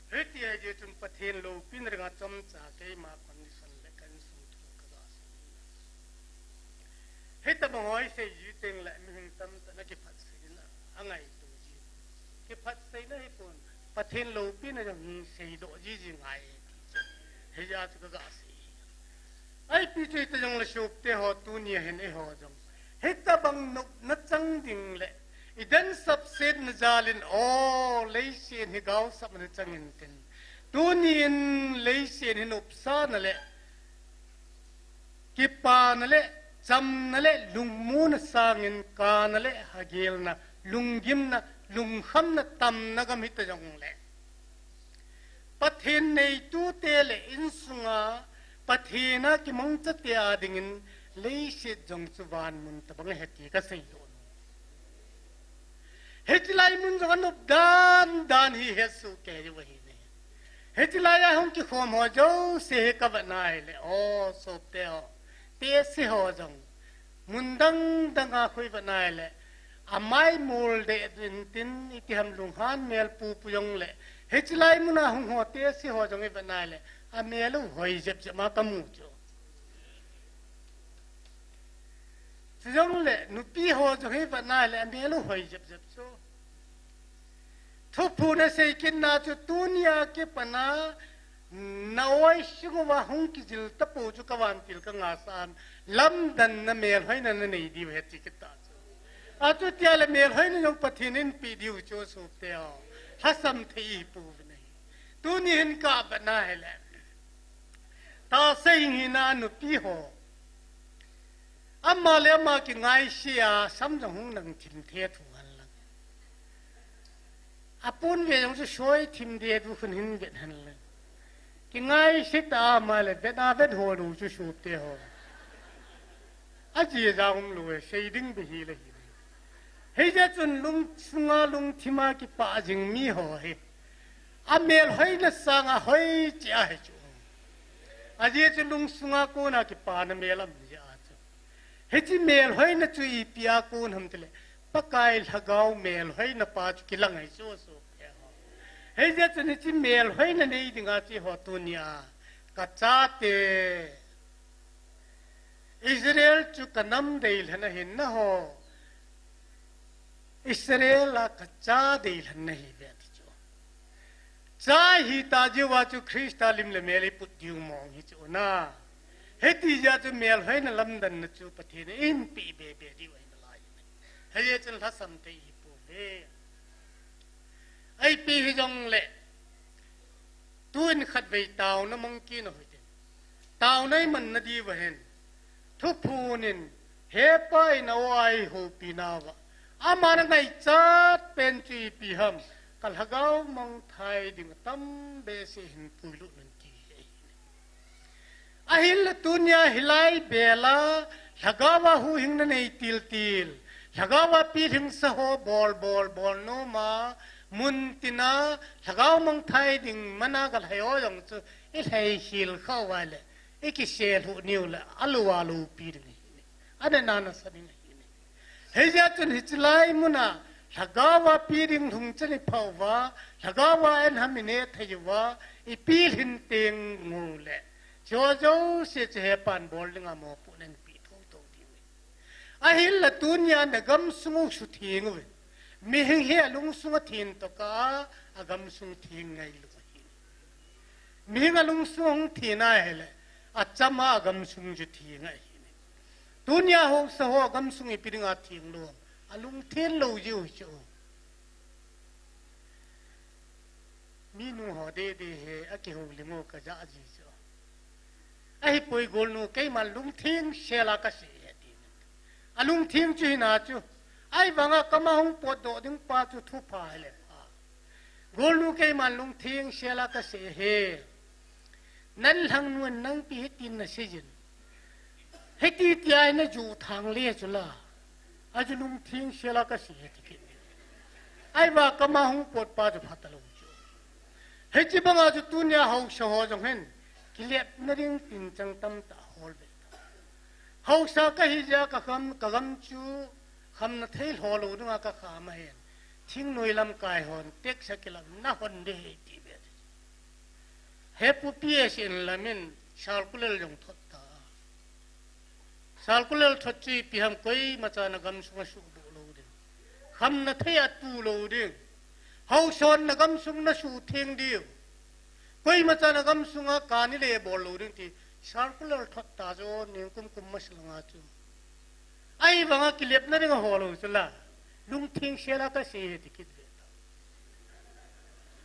เฮ้ยที่ไอ้เจ้าจนปะเทนโลปินเรื่องจำจากไอ้มาคอนดิชันเล็กกันสุดทุกข์ก็เฮ้ยแต่บางวันเสียยืดเองแหละมีหิ้งตั้มแต่นักพัดเสียนะอะไรตัวจีเก็บพัดเสียนะไอ้ปนปะเทนโลปินอะไรมีเสียดอกจีจริงไงเฮ้ยอาจจะก็เสียไอ้พี่ช่วยตัวจังเลยชุบเตะหัวตัวนี้เห็นไอ้หัวจังเฮ้ยแต่บางนัดจังดิ่งเลยอีดันสับเซนนจาลินโอ้เลยเสียนให้เขาสับมันจังอินเทนตัวนี้เลยเสียนให้นบซานั่นแหละกิปานั่นแหละจำนั่นแหละลุงมูนสางอินกานั่นแหละฮะเกลนะลุงกิมนะลุงขันนะตั้มนะก็มิตรจังเลยประเทศในตัวเตลอินสุงาประเทศนะที่มังจะเตียดิ่งเลยเสียจงสุวรรณมุนตะบังเหตุก็เสียโดนเหตุไรมุนจงนบดานฮีเฮสุแกอยู่วะเนี่ย हेचलाया हम की खोम हो जो से कब नाय ले ओ सोपते हो ते से हो जंग मुंदंग दंगा खोई बनाए ले अमाय मूल दे दिन इति हम लुहान मेल पू पुयंग ले हेचलाई मुना हम हो ते से हो जंग बनाए ले अमेलु होई जब जमा कमु जो जंग ले नुपी हो जंग बनाए ले अमेलु होई जब जब जो थुपू ने से किन्ना जो दुनिया के पना नवाई शुगवा हम की जिल तपो जो कवान तिल का आसान लंदन न मेल है न नहीं दी है चिकिता जो आजू त्याले मेल है न जो पथिनिन पीडियो जो सोते हो हसम थे पूव नहीं दुनिया इनका बना है ले तासे ही ना नुपी हो अम्मा ले अम्मा की गायशिया समझूं नंग चिंते थुआन अपुन वे जो शोय थिम दे दुखन हिन बेट हन ले कि ngay सिता माले बेटा बेट हो रू जो शोते हो अजी जाऊं लुए शेडिंग भी ले हे जे चुन लुंग सुंगा लुंग थिमा की पाजिंग मी हो है अमेल होय न सांगा होय च्या है जो अजी चुन लुंग सुंगा को ना की पान मेलम जा जो हे जी मेल होय न चुई पिया कोन हम तले पकाई लगाओ मेल होय न पाच किलंग है सो सो हे जे चुन ची मेल होय न नहीं दिंगा ची हो दुनिया कचाते इस्राएल चु कनम देल है न हिन न हो इस्राएल ला कच्चा देल है नहीं बेट जो चाही ताजे वाचु ख्रिस्ता लिम ले मेले पुद्यु मोंग ही जो ना हे तीजा चु मेल होय न लंदन न चु पथे ने इन पी बे बे दी वही हे ये चल हसम ते ही पूरे आई पी ही जंग ले तू इन खत वे ताऊ न मंकी न होते ताऊ नहीं मन नदी वहन थु फूनिन हे पाई न वाई हो पीनावा अमान नहीं चाट पेंची पी हम कल हगाव मंग थाई दिंग तम बेसे हिन पुलु नंकी अहिल दुनिया हिलाई बेला हगावा हु हिंग नहीं तिल तिल लगावा पीरिंग सहो बॉल बॉल बॉल नो मा मुंतिना लगाव मंग थाई दिंग मना गल है ओजंग चु इल्हे हिल खावाले इकी शेल हु न्यूला आलू आलू पीरिंग अने नाना सनी नहीं हे जातुन हिचलाई मुना लगावा पीरिंग हुंग चने पावा लगावा एन हमिने थयुवा इ पीरिंग तेंग मुले जो जो से चेपान बॉल दिंगा मो पुनेन अहिल दुनिया न गम सुंग सुथिंग वे मिहिंग हे लुंग सुंग थिन तो का अगम सुंग थिंग ngay lu मिहिंग लुंग सुंग थिना है ले अचमा अगम सुंग ju थिंग ngay दुनिया हो सहो अगम सुंग इपिंग आ थिंग लो अलुंग थिन लो ju जो मीनु हो दे हे अके हो लिंगो का जा जी जो अहि पोई गोल नु कई मा लुंग थिंग शेला का से अलुंग थिंग चु ना चु आई बंगा कमाऊं पोदो दिंग पा चु थु पा ले पा गोलनु के मान लुंग थिंग शेला का से हे नन लंग नु नंग पी तिन न सिजिन हे ती त्याय न जु थांग ले चुला अज लुंग थिंग शेला का से हे तिके आई बा कमाऊं पोद पा चु फतलो चु हे जि बंगा चु दुनिया हौ सहो जंग हेन किलेप नरिंग तिन चंग तम ता होल हौ सा कही जा कगम चू हम न थे होलो दुआ का खाम है थिंग नोइलम काय होन टेक सकिलम ना होन दे ती बे हे पुपिए सिन लमिन सालकुलल जंग थोता सालकुलल थोची पि हम कोई मचा न गम सुंग सु बोलो दे हम न थे अतु लो दे हौ सोन न गम सुंग न सु थिंग दियो कोई मचा न गम सुंग कानि ले बोलो दे ती सालकुलर थोता जो निकुम कुम मसलंगा चु आई बंगा किलेप न रिंग होलो चला लुंग थिंग शेला का से हे तिकित बेता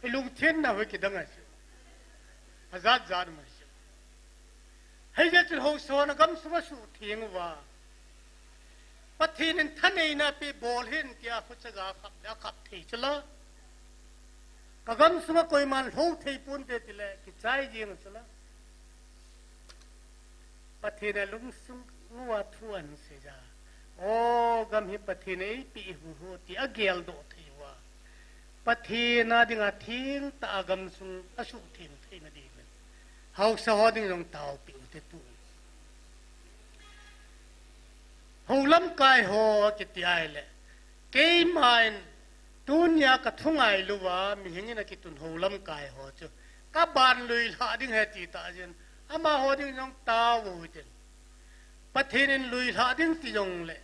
ए लुंग थिन ना हो कि दंगा चु आजाद जान मसु हे जे चु हो सोन गम सुम सु थिंग वा पथिन थने ना पे बोल हिन क्या खुचगा खप या खप थे चला कगम सुम कोई मान हो थे पुन ते तिले कि चाय जिंग चला पथिने लुंग सुंग नुआ थुअन से जा ओ गम ही पथिने पी हु होती अगेल दो थे वा pathin na ding a thing ta agam sung asu thing thei na di ben hau sa ho ding long tau pi te tu hau lam kai ho ki ti ai le ke main tunya ka thungai luwa mi hingina ki tun hau lam kai ho chu ka ban lui la ding he ti ta jen ama ho ding long tau wo jen pathin lui la ding ti jong le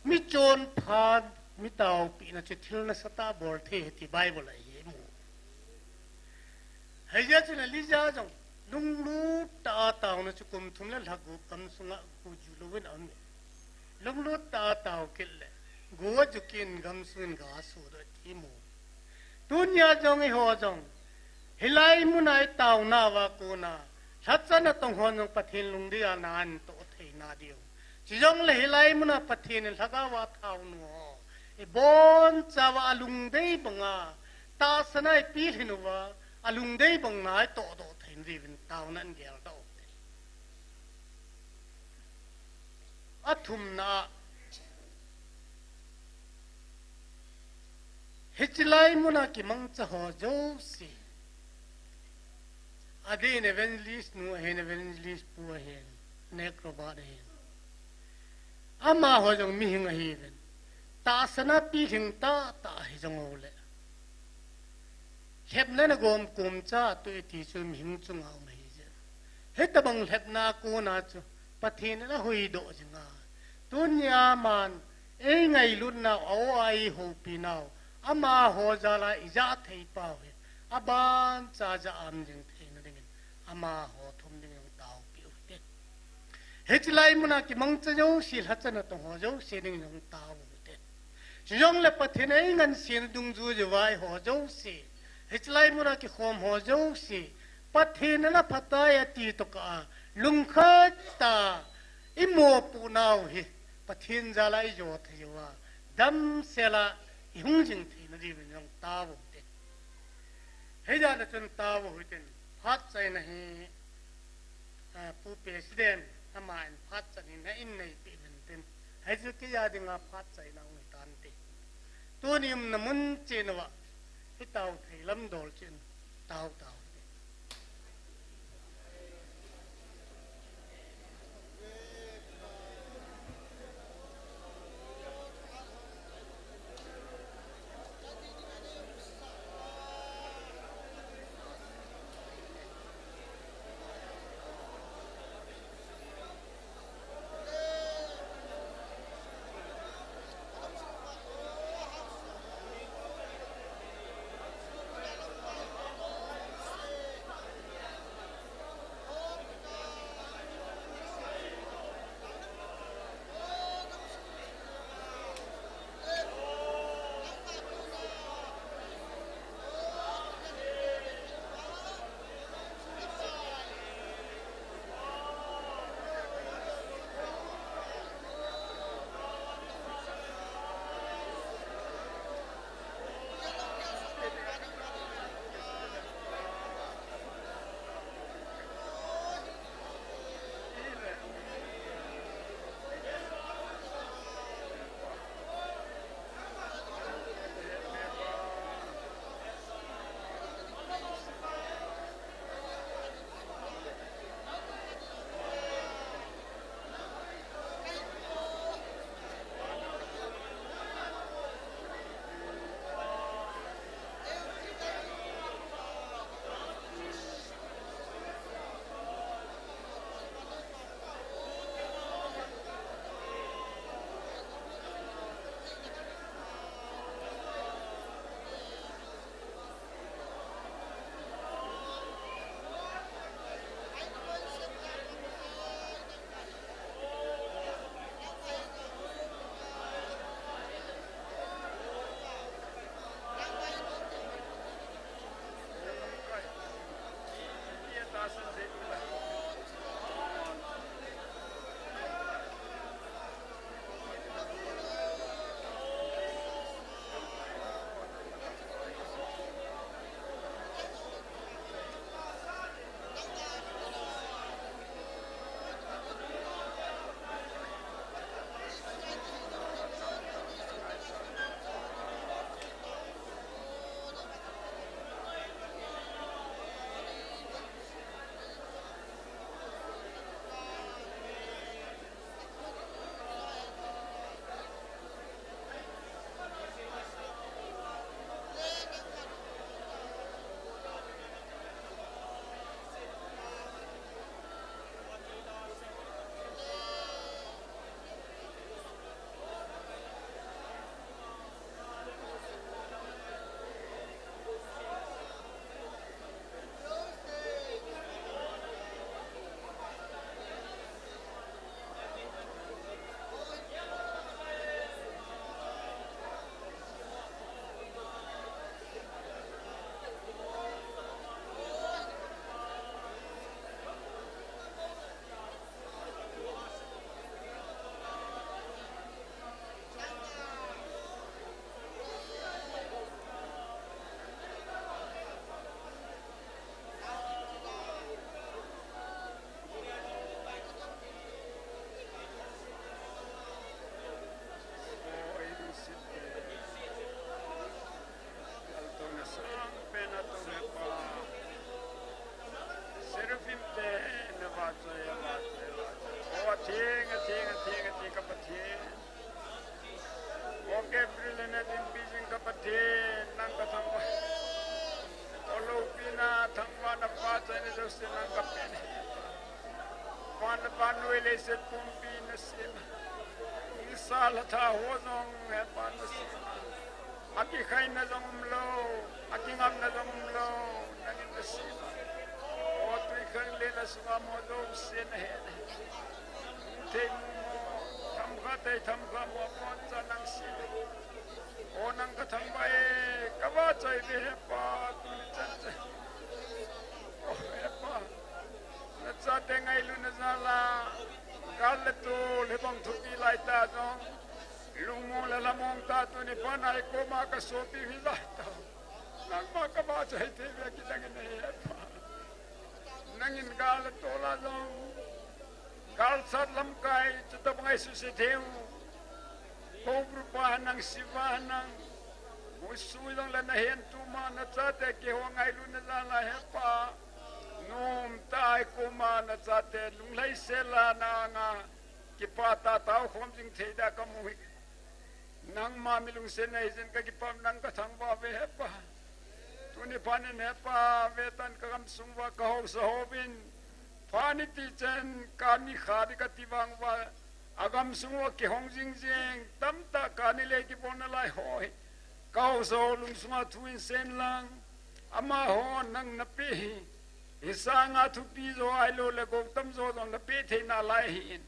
mi chon pha mi tau pi na che thil na sata bor the ti bible ai he mu hai ja chen li ja jong lung lu ta tau na chu kum thum la gu kam sunga ku ju lo wen am lung lu ta tau kil le go ju kin gam sun ga su da ti mu dunya jong ho jong hilai mu nai tau na wa ko na satsa tong hon jong pathin lung dia nan to thei na dio chi jong le hilai mu na pathin laga wa thau nu e bon chawa alung dei banga ta sanai pi hinuwa alung dei bang nai to do thein ri vin taw nan gel do athum na hichlai muna ki mang cha ho jo si adin evangelist nu hen evangelist pu hen necrobat hen ama ho jong mi hing hi ven ta sana pi hing ta ta hi jong ole hep na gom kum cha tu ti chu mi hing chung au mai je he ta bang hep na ko na chu pathin na hui do jinga dunya man e ngai lut na au ai ho pi nau ama ho ja la ija thei pa we aban cha ja am jing thei na ding ama ho thum ding tau pi u te hechlai muna ki mang cha jo sil ha cha na to ho jo se ding jong tau te jong le pathin ai ngan sin dung ju je wai ho jo si hechlai muna ki khom ho jo si pathin na phata ya ti to ka lung kha ta i mo pu nau hi pathin ja lai jo thei wa dam sela hung jing thi na di ben jong ta bu te he ja na chun ta bu hu ten phat chai na hi pu president amain phat chani na in nei pi ben ten hai ju ki ya ding a phat chai na ngai tan te tu nim na mun che na wa hi tau thei lam dol chen tau tau chane jo senang kapen pan wele se pumpi nasim isal tha hozong he pan nasim aki khai na jong lo aki ngam na jong lo nangin nasim o tu khang le na suga mo do sen he te tham kha te tham kha mo pon cha nang sin o nang ka tham ba e ka ba chai be he pa tu chan cha o he pa na cha te ngai lu na za la gal tu le bang thu pi lai ta jong lung mo la la mong ta tu ni pa nai ko ma ka so pi hi la ta nang ma ka ba chai te be ki dang ne he pa nangin gal to la jong gal sat lam kai chuta bangai su se theu ko rupa nang siva nang musu dong la na hen tu ma na cha te ke ho ngai lu na la la he pa nom tai ko ma na cha te lung lai se la na nga ki pa ta tau khom jing the da ka mu nang ma mi lung se nei zen ka ki pam nang ka thang ba ve he pa tu ni pa ne ne pa ve tan ka kam sung wa ka ho so ho bin Pani tichen kani khadi ka tiwang wa agam sungo ki hong jing jing tam ta kani le ki bon lai hoi kau so lung sunga thuin sen lang ama ho nang na pe isanga thu pi zo ai lo le go tam zo dong na pe the na lai hin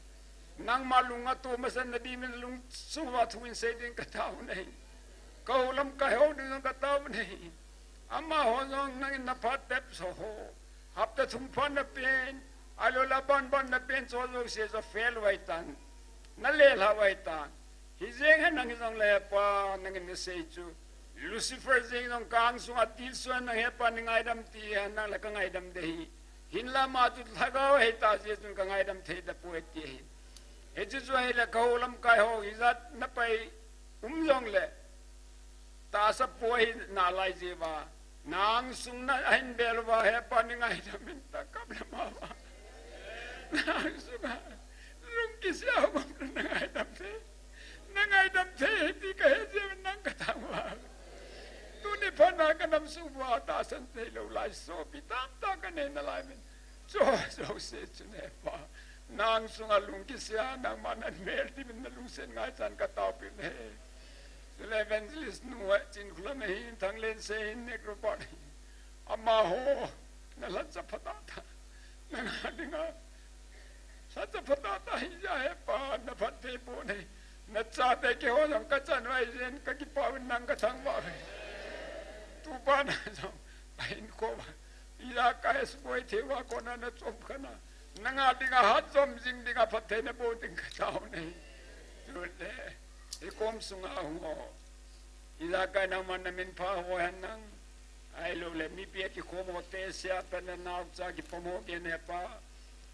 nang ma lunga to ma san na di min lung sunga thuin se ding ka tau nei kau lam ka ho ding ka tau nei ama ho nang nang na phat tep so ho hap ta thum phan na pen alo la ban na pen so lo se zo fel wai tan na le la wai tan hi jeng han nang jong le pa nang ne se chu Lucifer jeng nong kang su atil su na he pa ngai dam ti na la ka ngai dam de hi hin la ma tu thagao he ta je tu ka ngai dam the da pu ti hi he chu zo he la ko lam kai ho hi zat na pai jong le ta sa po hi na lai je ba nang sung na hin bel wa he pa ngai dam ta kap la ma ba suka lung kisya ho nangai dam the ti ka he je nang ka ta wa tu ni phana ka nam su wa ta san te lo lai so pi tam ta ka ne na lai min so se chu ne pa nang sunga lung kisya nang manan mer ti min lung sen ngai chan ka ta pi ne le evangelist nu wa chin khula ne hin thang len se hin ne kro pa amma ho na la cha phata tha na dinga Sata patata hiya he pa na phatte po ne na cha te ke ho jong ka chan wai zen ka ki pa nang ka thang wa tu pa na jong pain ko ba ila ka es boy the wa ko na na chom khana nanga dinga hat chom jing dinga phatte ne po ding ka chau ne tu le e kom sunga ho ila ka na man min pha ho han nang ai lo le mi pe ki ko mo te sia pa na na cha ki po mo ke ne pa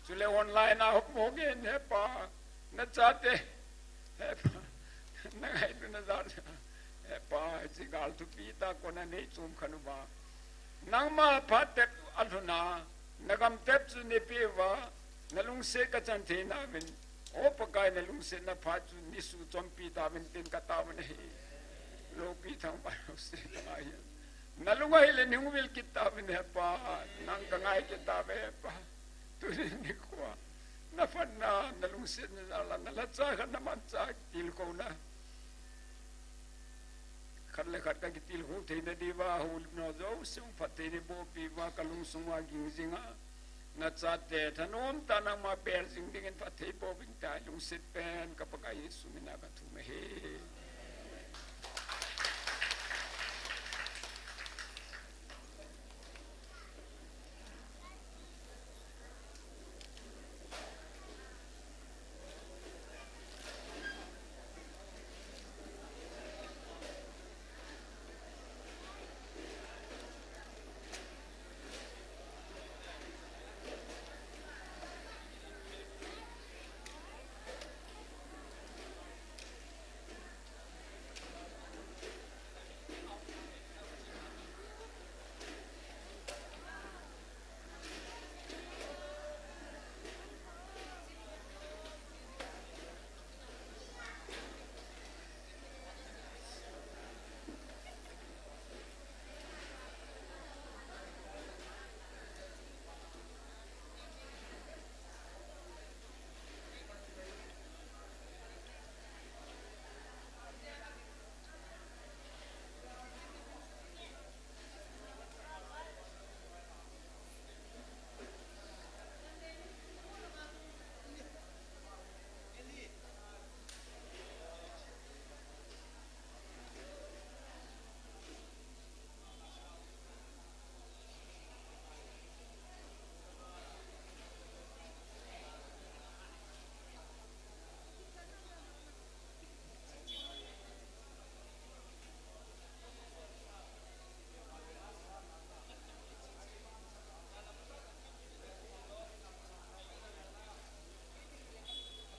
Sule online na hok mo ge ne pa na chate he pa na hai na za he pa ji gal tu pi ta ko na nei chum khanu ba nang ma phat tep aluna nagam tep chu ne pe wa na lung se ka chan the na min o pa kai na lung se na phat chu ni su chom pi ta min tin ka ta ne lo pi thang ba se ta ai na lung ai le ning wil kitab ne pa nang ka ngai kitab he pa tu ni kwa na fana na lung se na la na la cha ka na man cha til ko na khat le khat ka ki til ho the na di wa ho no zo sung phat ni bo pi wa ka lung sung wa ging jinga na cha te thanom ta na ma per jing ding en phat bo bing ta lung se pen ka pa ka yesu mina ka thu me he